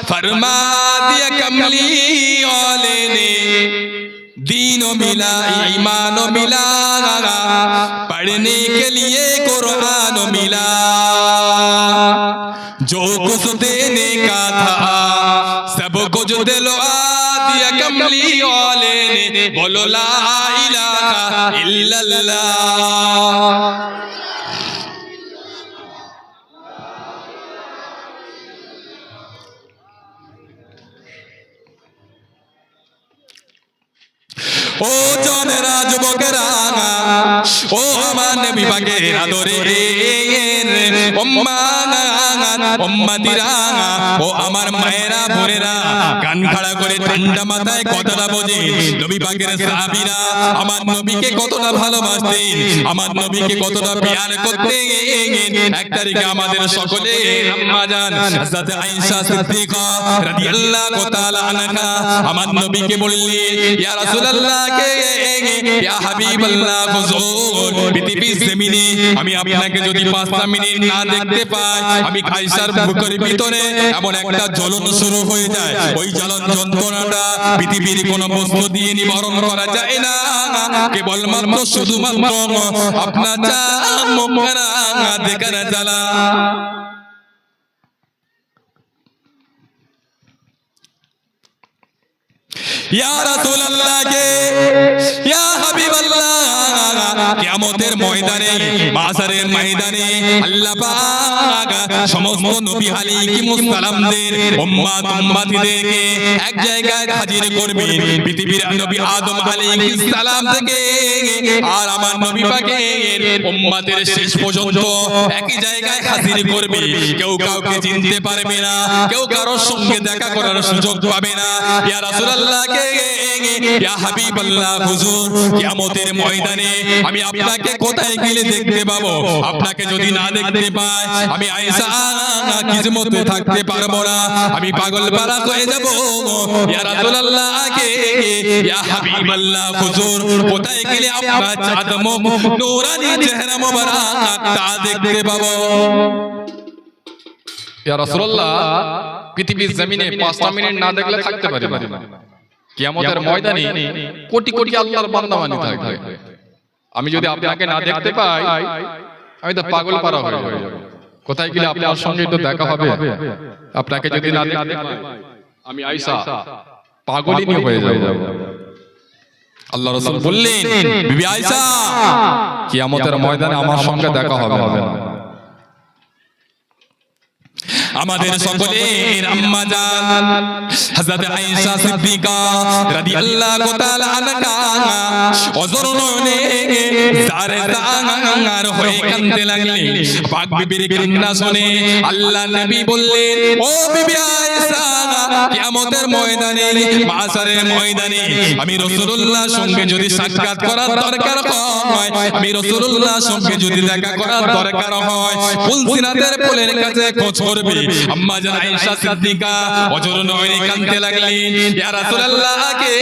Speaker 1: फरमा दिया कमली वाले ने, दीनो मिला ईमानो मिला, पढ़ने के लिए कुरान मिला, जो कुछ देने का था सब कुछ दिलवा दिया कमली वाले ने, बोलो ला इलाहा इल्लल्लाह। ও জনেরা যুবকেরা, ও আমার নবী পাকের আদরের উম্মাহ, উম্মতিরা ও আমার মায়েরা বোনেরা কান খাড়া করে ঠান্ডা মাথায় কথাটা বোঝে নবী পাকের সাহাবীরা আমার নবীকে কতটা ভালোবাসতেন আমার নবীকে কতটা প্যার করতেন এক তারিখে আমাদের সকলে আম্মা জান হযরত আয়েশা সিদ্দিকা রাদিয়াল্লাহু তাআলা আনহা আমার নবীকে বললেন ইয়া রাসূলুল্লাহ কে ইয়া হাবিবাল্লাহ হুজুর পৃথিবীর জমিনে আমি আপনাকে যদি 5 মিনিট না দেখতে পাই আমি আয়েশার বুকের ভিতরে এমন একটা জ্বলন শুরু হয়ে যায় ওই জ্বলন যন্ত্রণাটা পৃথিবীর কোনো বস্তু দিয়ে নিবারণ করা যায় না কেবলমাত্র শুধুমাত্র আপনার চাঁদ মুখরা দেখার জ্বালা ইয়া রাসূলুল্লাহ কে ইয়া হাবিবাল্লাহ কিয়ামতের ময়দানে মাশারের ময়দানে আল্লাহ পাক সমস্ত নবী আলাইহিমুস সালামদের উম্মত উম্মতিদেরকে এক জায়গায় হাজির করবেন পৃথিবীর নবী আদম আলাইহিস সালাম থেকে আর আমার নবী পাকের উম্মতের শেষ পর্যন্ত একই জায়গায় হাজির করবে কেউ কাউকে চিনতে পারবে না কেউ কারোর সঙ্গে দেখা করার সুযোগ পাবে না ইয়া রাসূলুল্লাহ কে ইয়া হাবিবাল্লাহ হুজুর কিয়ামতের ময়দানে আমি আপনাকে কোথায় গেলে দেখতে পাবো আপনাকে যদি না দেখতে পাই আমি আয়েশা কিসমতে থাকতে পারবো না আমি পাগল পারা হয়ে যাব ইয়া রাসূলুল্লাহ কে ইয়া হাবিবাল্লাহ হুজুর কোথায় গেলে আপনার চাঁদ মুখ নূরানি চেহারা মোবারক তা দেখতে পাবো
Speaker 2: ইয়া রাসূলুল্লাহ পৃথিবীর জমিনে 5 মিনিট না দেখলে থাকতে পারি না কিয়ামতের ময়দানে কোটি কোটি আল্লাহর বান্দা মানি থাকবে আমি যদি আপনাকে না দেখতে পাই আমি তো পাগল পারা হয়ে যাব কোথায় গেলে আপনার সঙ্গে তো দেখা হবে আপনাকে যদি না দেখতে পাই আমি আয়েশা পাগলিনী হয়ে যাব
Speaker 1: আল্লাহ রাসূল বললেন বিবি আয়েশা
Speaker 2: কিয়ামতের ময়দানে আমার সঙ্গে দেখা হবে না
Speaker 1: আমাদের সকলের আম্মা জান হযরত আয়েশা সিদ্দিকা রাদিয়াল্লাহু তাআলা আনহা ওজর নয়নে সারে দাঙ্গার হয়ে কাঁদতে লাগলেন পাক বিবির কান্না শুনে আল্লাহ নবী বললেন ও বিবি আয়েশা কিয়ামতের ময়দানে মাশারের ময়দানে আমি রাসূলুল্লাহর সঙ্গে যদি সাক্ষাৎ করার দরকার হয় আমি রাসূলুল্লাহর সঙ্গে যদি দেখা করার দরকার হয় ফুলসিরাতের পোলের কাছে খোঁজ করবে আম্মা জান আয়েশা সিদ্দিকা ওজর নয়নে কাঁদতে লাগলেন ইয়া রাসূলুল্লাহ কে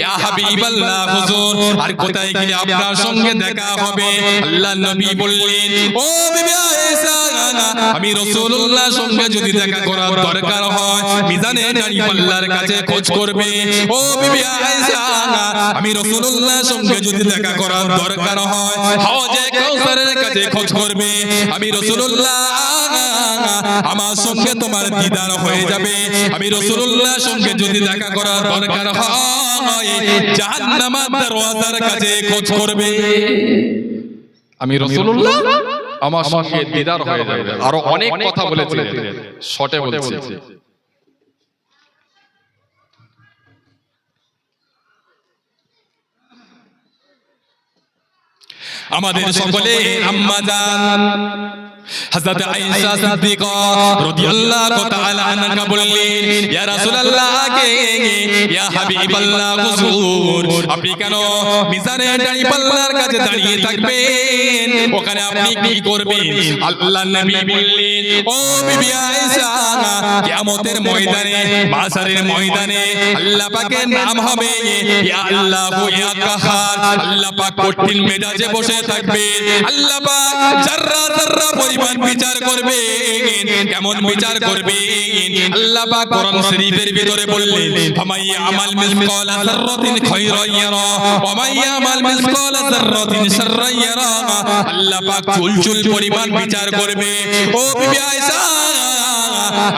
Speaker 1: ইয়া হাবিবাল্লাহ হুজুর আর কোথায় গেলে আপনার সঙ্গে দেখা হবে আল্লাহর নবী বললেন ও বিবি আয়েশা আমি রাসূলুল্লাহর সঙ্গে যদি দেখা করার দরকার হয় মিজানে দাঁড়িপাল্লার কাছে খোঁজ করবে ও বিবি আয়েশা আমি রাসূলুল্লাহর সঙ্গে যদি দেখা করার দরকার হয় হাওজে কাউসারের কাছে খোঁজ করবে আমি রাসূলুল্লাহ আমার সঙ্গে তোমার দিদার হয়ে যাবে আমি রাসূলুল্লাহর সঙ্গে যদি দেখা করার দরকার হয় জাহান্নামের দরওয়াজার কাছে খোঁজ করবে
Speaker 2: আমি রাসূলুল্লাহ আমার সঙ্গে দিদার হয়ে যাবে আরো অনেক কথা বলেছিলেন শর্টে বলছি
Speaker 1: আমাদের সকলের আম্মা জান হযরত আয়েশা সিদ্দিকা রাদিয়াল্লাহু তাআলা আনহা বললেন ইয়া রাসূলুল্লাহ কে ইয়া হাবিবাল্লাহ হুজুর আপনি কেন মিজানে দাঁড়িপাল্লার কাছে দাঁড়িয়ে থাকবেন ওখানে আপনি কি করবেন আল্লাহর নবী বললেন ও বিবি আয়েশা কিয়ামতের ময়দানে মাশারের ময়দানে আল্লাহ পাকের নাম হবে ইয়া আল্লাহু ইয়া কাহার আল্লাহ পাক কঠিন মেজাজে বসে থাকবেন আল্লাহ পাক যাররা যাররা পরিমাণ বিচার করবে কেমন বিচার করবে আল্লাহ পাক কোরআন শরীফের ভিতরে বললেন ফামাইয়া আমাল মিসকালা যাররাতিন খায়রান ইয়ারা ওয়া মাইয়া আমাল মিসকালা যাররাতিন শাররান ইয়ারা আল্লাহ পাক চুল পরিমাণ বিচার করবে ও বিবি আয়েশা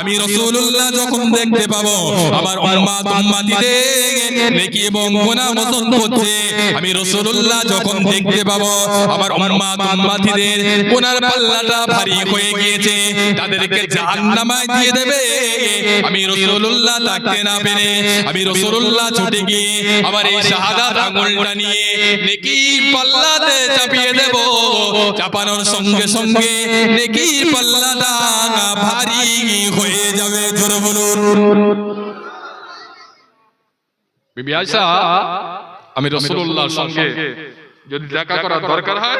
Speaker 1: আমি রাসূলুল্লাহ যখন দেখতে পাবো আমার উম্মত উম্মতিদের নেকি এবং গুনাহ মোচন করছে আমি রাসূলুল্লাহ যখন দেখতে পাবো আমার উম্মত উম্মতিদের গুনার পাল্লাটা ভারী হয়ে গিয়েছে, তাদেরকে জাহান্নামায় দিয়ে দেবে। আমি রাসূলুল্লাহ থাকতে না পেরে আমি রাসূলুল্লাহ ছুটে গিয়ে আমার এই শাহাদাত আঙ্গুলটা নিয়ে নেকির পাল্লাতে চাপিয়ে দেব। চাপানোর সঙ্গে সঙ্গে নেকির পাল্লাটা ভারী হয়ে যাবে। জোরে বলুন।
Speaker 2: বিবি আয়েশা, আমি রাসূলুল্লাহর সঙ্গে যদি দেখা করার দরকার হয়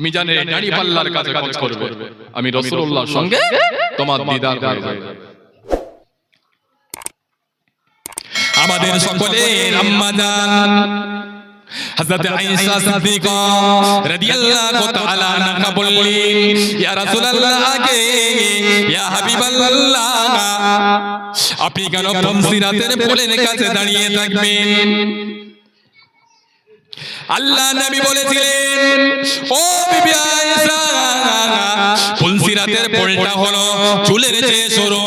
Speaker 2: মিজানের দাড়ি পাল্লার কাছে খোঁজ করবে, আমি রাসূলুল্লাহর সঙ্গে তোমার দিদার হয়ে যাবে।
Speaker 1: আমাদের সকলের আম্মা জান হযরত আয়েশা সিদ্দিকা রাদিয়াল্লাহু তাআলা আনহা বললেন, ইয়া রাসূলুল্লাহ আগে ইয়া হাবিবাল্লাহ, আপনি কেন সিরাতের পোলের কাছে দাঁড়িয়ে থাকবেন? আল্লাহ নবী বলেছিলেন, ও বিবি আয়েশা, ফুলসিরাতের পোলটা হলো চুলের চেয়ে সরু,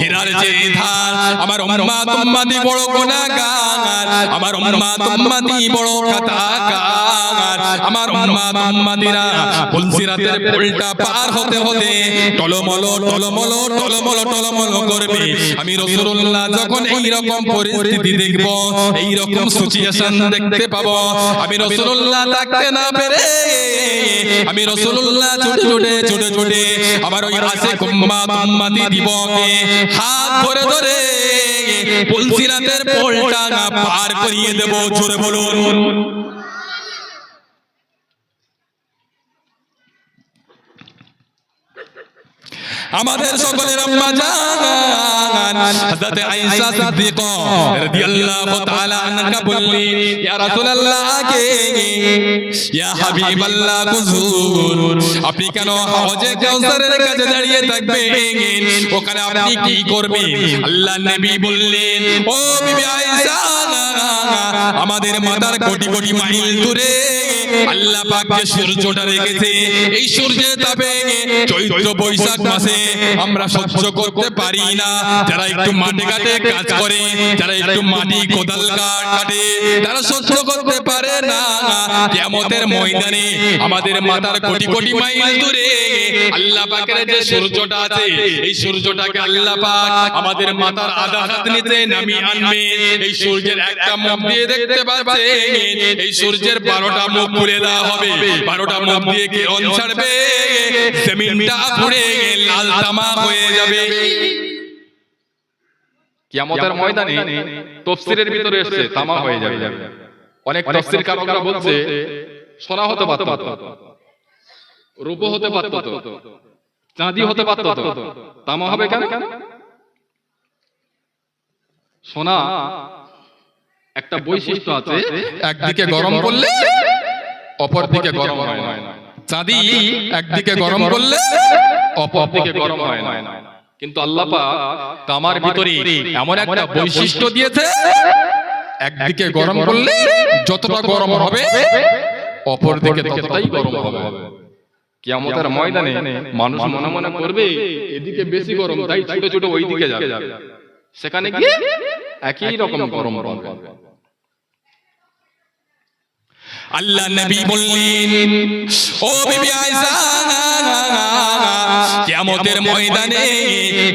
Speaker 1: হীরার চেয়ে ধার। আমার উম্মাত উম্মতি বড় গুনাহগার, আমার উম্মাত উম্মতি বড় খাতাকার। আমার উম্মাত উম্মতিরা ফুলসিরাতের পোলটা পার হতে হতে টলমল টলমল টলমল টলমল করবে। আমি রাসূলুল্লাহ যখন এই রকম পরিস্থিতি দেখব, এই রকম সিচুয়েশন দেখতে পাবো, আমি রাসূলুল্লাহ থাকতে না পেরে আমি রাসূলুল্লাহ ছুটে ছুটে আমার ওই আশিক উম্মাত উম্মতি দিবকে হাত ধরে ধরে ফুলসিরাতের পোলটা পার করিয়ে দেব। জোরে বলুন। আমাদের সকলের আম্মা জান হযরত আয়েশা সিদ্দিকা রাদিয়াল্লাহু তাআলা আনহা বললেন, ইয়া রাসূলুল্লাহ আগে ইয়া হাবিবাল্লাহ হুজুর, আপনি কেন হাওজে কাউসারের কাছে দাঁড়িয়ে থাকবেন? ওখানে আপনি কি করবেন? আল্লাহ নবী বললেন, ও বিবি আয়েশা, আমাদের মাথার কোটি কোটি মাইল দূরে আল্লাহ পাক যে সূর্যটা রেখেছে, এই সূর্যের তাপে চৈত্র বৈশাখ মাসে আমরা সহ্য করতে পারি না। যারা একটু মাঠে ঘাটে কাজ করে, যারা একটু মাটি কোদাল কাটে, তারা সহ্য করতে পারে না। কিয়ামতের ময়দানে আমাদের মাথার কোটি কোটি মাইল দূরে আল্লাহ পাকের যে সূর্যটা আছে, এই সূর্যটাকে আল্লাহ পাক আমাদের মাথার আধা হাত নিচে নামিয়ে আনবে। এই সূর্যের একটা মুখ দিয়ে দেখতে পাচ্ছেন, এই সূর্যের 12টা মুখ খুলে দেওয়া হবে। 12টা মুখ দিয়ে কিরণ ছাড়বে, জমিনটা পুড়ে লাল তামা হয়ে যাবে।
Speaker 2: কিয়ামতের ময়দানে তাফসীরের ভিতরে এসেছে তামা হয়ে যাবে। অনেক তাফসীরকাররা বলছে সোনা হতে পারত, রূপ হতে পারত, চাঁদি হতে পারত, তামা হবে কেন? সোনা একটা বৈশিষ্ট্য আছে, একদিকে গরম করলে অপর দিকে গরম হয় না। চাঁদি একদিকে গরম করলে অপর দিকে গরম হয় না। কিন্তু আল্লাহ পাক তামার ভিতরে এমন একটা বৈশিষ্ট্য দিয়েছে, একদিকে গরম করলে যতটা গরম হবে অপর দিকে ততটাই গরম হবে। কিয়ামতের ময়দানে মানুষ মনে মনে করবে এদিকে বেশি গরম, তাই ছুটে ছুটে ওই দিকে যাবে, সেখানে গিয়ে একই রকম গরম হবে।
Speaker 1: আল্লাহ নবী বললেন, ও বিবি আয়েশা, কিয়ামতের ময়দানে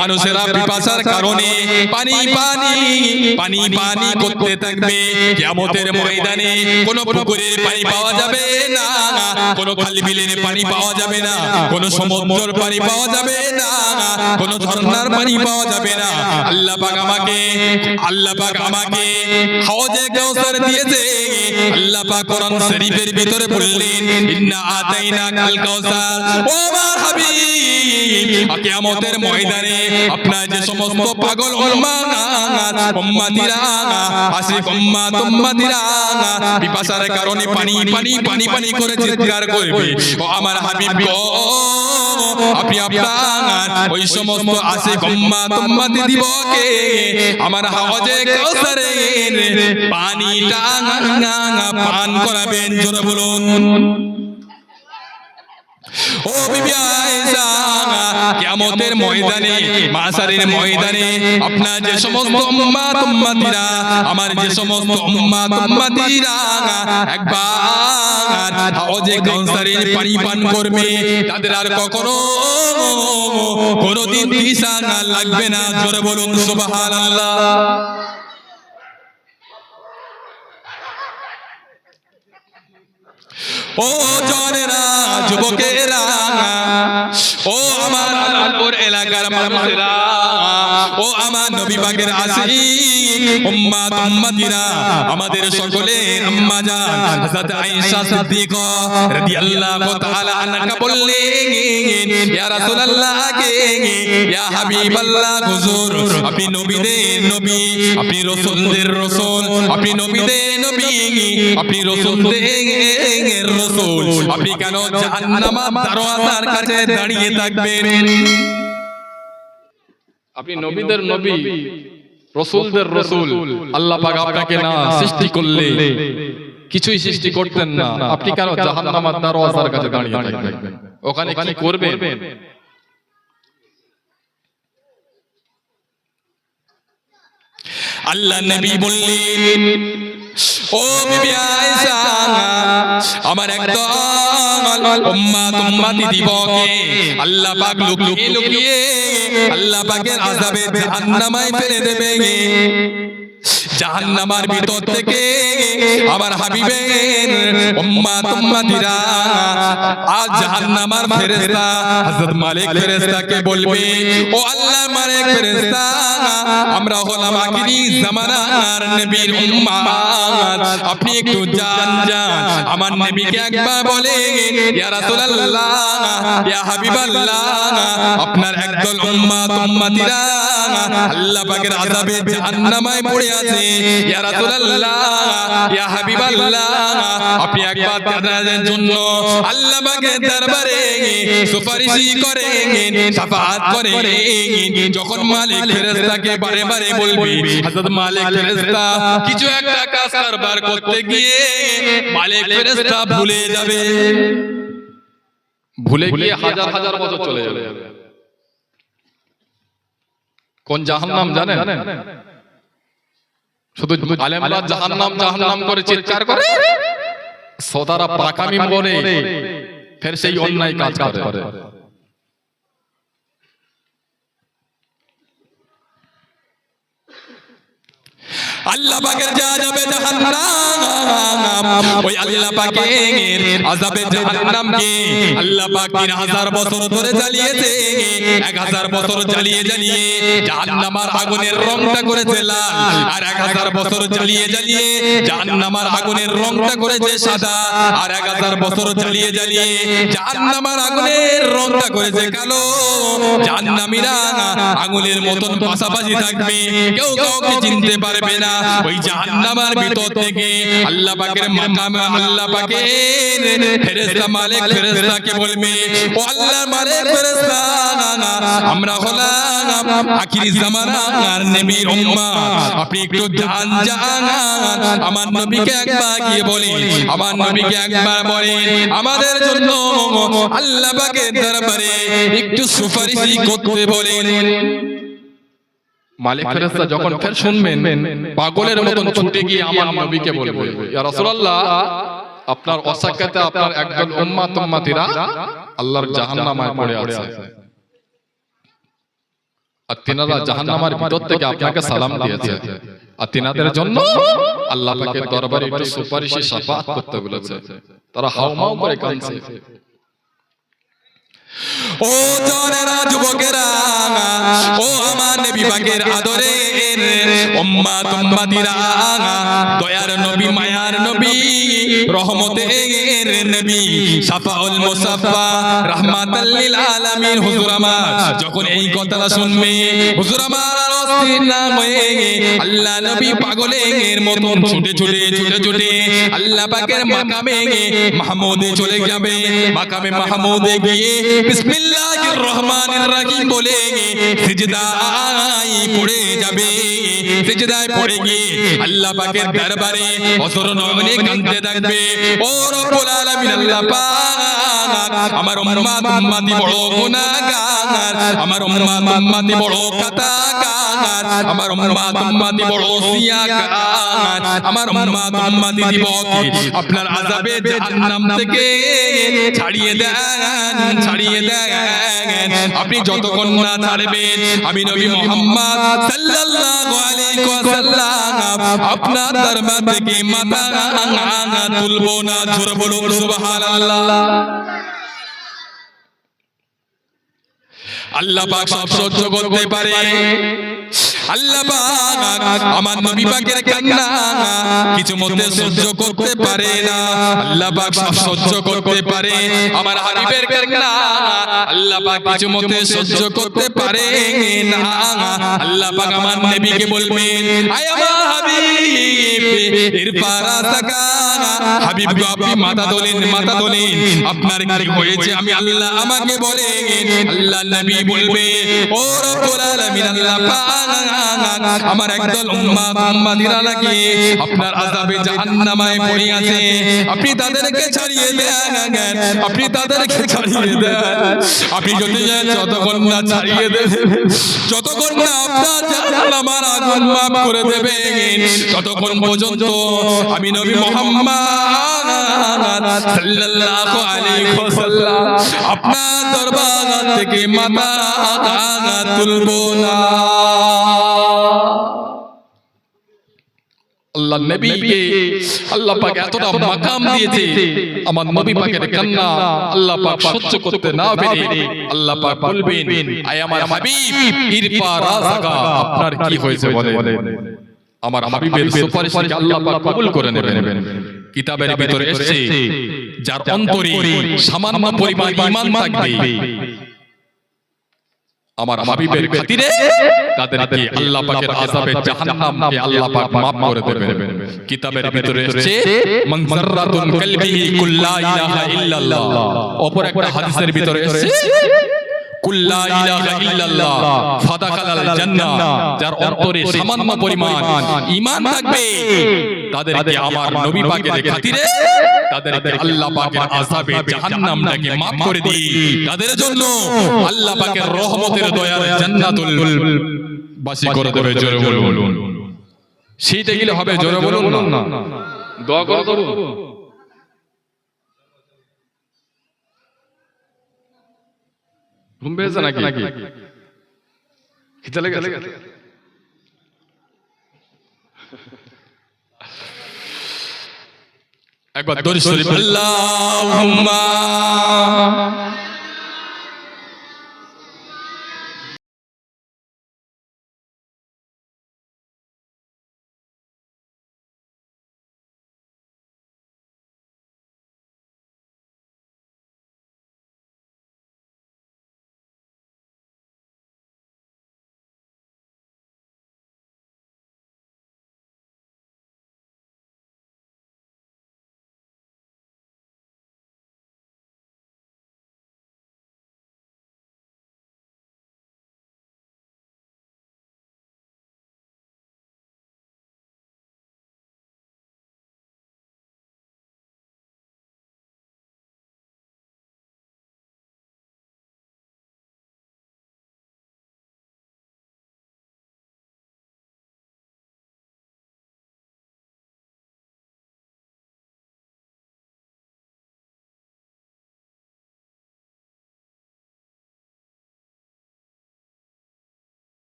Speaker 1: মানুষেরা পিপাসার কারণে পানি পানি পানি পানি করতে থাকবে। কিয়ামতের ময়দানে কোনো পুকুরের পানি পাওয়া যাবে না, কোনো খাল বিলের পানি পাওয়া যাবে না, কোনো সমুদ্রের পানি পাওয়া যাবে না, কোনো ঝর্ণার পানি পাওয়া যাবে না। আল্লাহ পাক আমাকে হাওজে কাউসার দিয়েছে। আল্লাহ পাক কোরআন শরীফের ভিতরে বললেন, ইন্না আতাইনাকাল কাউসার। ও আমার হাবিব, কিয়ামতের ময়দানে আপনার যে সমস্ত পাগল উম্মতিরা, আশিক উম্মতিরা পিপাসার কারণে পানি পানি পানি পানি করে চিৎকার করবে, ও আমার হাবিব গো, আপনি আপনার ওই সমস্ত আশিক উম্মতি দিবকে আমার হাওজে কাউসারের পানিটা পান করাবেন। জোরে বলুন। ও বিবি আয়েশা কিয়ামতের ময়দানে মাশারের ময়দানে আপনার যে সমস্ত উম্মত উম্মতিরা আমার যে সমস্ত উম্মত উম্মতিরা একবার হাউজে কাউসারের পানি পান করবে তাদের আর কখনো কোনোদিন তৃষা লাগবে না জোরে বলুন সুবহানাল্লাহ ও জনেরা যুবকেরা ও আমার আলপুর এলাকার মানুষেরা ও আমার নবী পাকের আশিক উম্মত উম্মতিরা আমাদের সকলের আম্মা জান হযরত আয়েশা সিদ্দিকা রাদিয়াল্লাহু তাআলা আনহা বললেন ইয়া রাসূলুল্লাহ কে ইয়া হাবিবাল্লাহ হুজুর আপনি নবীদের নবী আপনি রাসূলদের রাসূল আপনি নবীদের নবী আপনি রাসূলদের রাসূল আপনি কেন জাহান্নামের দরওয়াজার কাছে দাঁড়িয়ে থাকবেন
Speaker 2: আপনি নবীদের নবী রাসূলদের রাসূল আল্লাহ পাক আপনাকে না সৃষ্টি করলে কিছুই সৃষ্টি করতেন না আপনি কেন জাহান্নামের দরওয়াজার কাছে দাঁড়িয়ে থাকবেন ওখানে কি করবেন
Speaker 1: আল্লাহ নবী বললেন ও বিবি আয়েশা আমার একদল উম্মত উম্মতি দিবকে আল্লাহ পাক লুকিয়ে লুকিয়ে আল্লাহ পাকের আযাবে জাহান্নামে ফেলে দেবে জাহান্নামের ভিতর থেকে আমার হাবিবের উম্মত উম্মতিরা আজ জাহান্নামের ফেরেশতা হযরত মালিক ফেরেশতাকে বলবে ও আল্লাহর মালিক ফেরেশতা আমরা হলাম আখিরি জামানার নবীর উম্মত আপনি একটু জান আমার নবীকে একবার বলে ইয়া রাসূলুল্লাহ ইয়া হাবিবাল্লাহ আপনার একদল উম্মত উম্মতিরা আল্লাহ পাকের আযাবে জাহান্নামে পড়ে আছে ইয়া রাসূলুল্লাহ ইয়া হাবিবাল্লাহ আপনি একবার তাদের জন্য আল্লাহ পাকের দরবারে সুপারিশ করেন শাফাআত করেন যখন মালিক ফেরেশতাকে বারে বারে বলবে হযরত মালিক ফেরেশতা কিছু একটা কাজ কারবার করতে গিয়ে মালিক ফেরেশতা
Speaker 2: ভুলে গিয়ে হাজার হাজার বছর চলে যাবে কোন জাহান্নাম জানেন শুধু আলেমরা জাহান্নাম জাহান্নাম করে চিৎকার করে সদারা পাকামি বলে ফের সেই অন্যায় কাজ করে
Speaker 1: আল্লাহ পাকের যাবে জাহান্নাম ওই আল্লাহ পাকের আযাবে জাহান্নামকে আল্লাহ পাক 3000 বছর ধরে জ্বালিয়েছে 1000 বছর জ্বালিয়ে জ্বালিয়ে জাহান্নামের আগুনের রংটা করেছে লাল আর 1000 বছর জ্বালিয়ে জ্বালিয়ে জাহান্নামের আগুনের রংটা করেছে সাদা আর 1000 বছর জ্বালিয়ে জ্বালিয়ে জাহান্নামের আগুনের রংটা করেছে কালো জাহান্নামীরা আগুনের মতন পাশাপাশি থাকবে কেউ কাউকে চিনতে পারবে না ওই জাহান্নামের ভিতর থেকে আল্লাহ পাকের মাকামে আল্লাহ পাকের ফেরেশতা মালিক ফেরেশতাকে বলবে ও আল্লাহর মালিক ফেরেশতা আমরা হলাম আখিরি জামানার নবীর উম্মত আপনি একটু জান আমার নবীকে একবার গিয়ে বলেন আমার নবীকে একবার বলেন আমাদের জন্য আল্লাহ পাকের দরবারে একটু সুপারিশ করতে বলেন
Speaker 2: মালিক ফেরেশতা যখন ফের শুনবেন পাগলের মতন ছুটে গিয়ে আমার নবীকে বলবে ইয়া রাসূলুল্লাহ আপনার অসাক্ষাতে আপনার একদল উম্মত উম্মতিরা আল্লাহর জাহান্নামে পড়ে আছে আর তিনারা জাহান্নামের ভিতর থেকে আপনাকে সালাম দিয়েছে আর তিনাদের জন্য আল্লাহ পাকের দরবারে একটু সুপারিশে শাফাআত করতে বলেছে তারা হাউমাউ করে কাঁদছে
Speaker 1: ও জনেরা যুবকেরা ও আমার নবী পাকের আদরের উম্মত উম্মতিরা দয়ার নবী মায়ার নবী রহমতের নবী শাফাউল মুসাফফা রাহমাতাল লিল আলামিন হুজুর আমার যখন এই কথাটা শুনবে হুজুর আমার উপস্থিত না হয়ে আল্লাহ নবী পাগলের মতন ছুটে ছুটে ছুটে ছুটে আল্লাহ পাকের মাকামে মাহমুদে চলে যাবে। মাকামে মাহমুদে গিয়ে বিসমিল্লাহির রহমানির রহিম বলে সিজদায় পড়ে যাবে। সিজদায় পড়ে গিয়ে আল্লাহ পাকের দরবারে অসর নয়নে কাঁদতে থাকবে। ও রব্বুল আলামিন আল্লাহ পাক, আমার উম্মত উম্মতি বড় গুনাহগার, আমার উম্মত উম্মতি বড় খাতাকার, আমার উম্মত উম্মতি বড় সিয়াকার, আমার উম্মত উম্মতি দিবকে আপনার আযাবে জাহান্নাম থেকে ছাড়িয়ে দেন, ছাড়িয়ে দেন। আপনি যতক্ষণ না ছাড়বেন আমি নবী মুহাম্মদ সাল্লাল্লাহু আলাইহি ওয়াসাল্লাম আপনার দরবার থেকে মাথা তুলবো না। জোরে বলুন সুবহানাল্লাহ। আল্লাহ পাক সব সহ্য করতে পারে। আল্লাহ পাক আমার নবী পাকের কান্না কিছু মধ্যে সহ্য করতে পারে না। আল্লাহ পাক সব সহ্য করতে পারে, আমার হাবিবের কান্না আল্লাহ পাক কিছু মধ্যে সহ্য করতে পারে না। আল্লাহ পাক আমার নবীকে বলবেন, আয় আমার হাবিব ইরফা রাসাকা, হাবিব গো আপনি মাথা তোলেন, মাথা তোলেন, আপনার কি হয়েছে আমি আল্লাহ আমাকে বলেন। আল্লাহ নবী বলবে, ও রব্বুল আলামিন আল্লাহ পাক আমার একদল উম্মত উম্মতিরা নাকি আপনার আযাবে জাহান্নামে পড়ে আছে, আপনি তাদেরকে ছাড়িয়ে দেন, আপনি তাদেরকে ছাড়িয়ে দেন। আপনি যদি যতক্ষণ না ছাড়িয়ে দেন, যতক্ষণ না আপনার জাহান্নামের আগুন মাফ করে দেবেন, ততক্ষণ পর্যন্ত আমি নবী মুহাম্মদ সাল্লাল্লাহু আলাইহি ওয়াসাল্লাম আপনার দরবার থেকে মাথা তুলবো না। আল্লাহ নবীকে আল্লাহ পাক এতটা মাকাম দিয়েছে, আমার নবী পাকের কান্না আল্লাহ পাক সহ্য করতে না পেরে আল্লাহ পাক বলবেন, আয় আমার হাবিব ইরফা রাসাকা, আপনার কি হয়েছে বলেন। আমার হাবিবের সুপারিশকে আল্লাহ পাক কবুল করে নেবেন। কিতাবের ভিতরে এসেছে যার অন্তরে সামান্য পরিমাণ ঈমান থাকবে আমার হাবিবের খাতিরে তাদেরকে আল্লাহ পাকের আযাবে জাহান্নামকে আল্লাহ পাক maaf করে দেবেন। কিতাবের ভিতরে এসেছে মান যাররাতুন কলবিহি কুল্লা ইলাহা ইল্লাল্লাহ। অপর একটা হাদিসের ভিতরে এসেছে কুল্লা ইলাহা ইল্লাল্লাহ ফাদাখালাল জান্নাহ। যার অন্তরে সামান্য পরিমাণ ঈমান থাকবে তাদেরকে আমার নবী পাকের খাতিরে তাদেরকে আল্লাহ পাকের আযাবে জাহান্নামটাকে maaf করে দিই, তাদের জন্য আল্লাহ পাকের রহমতের দয়ার জান্নাতুল বাসী করে দেবে। জোরে বলুন, শীতে গেলে হবে, জোরে বলুন না, দোয়া করে দেব। ঘুম পেয়েছে নাকি? খিদে লেগে গেছে? একবার দরুদ শরীফ আল্লাহুম্মা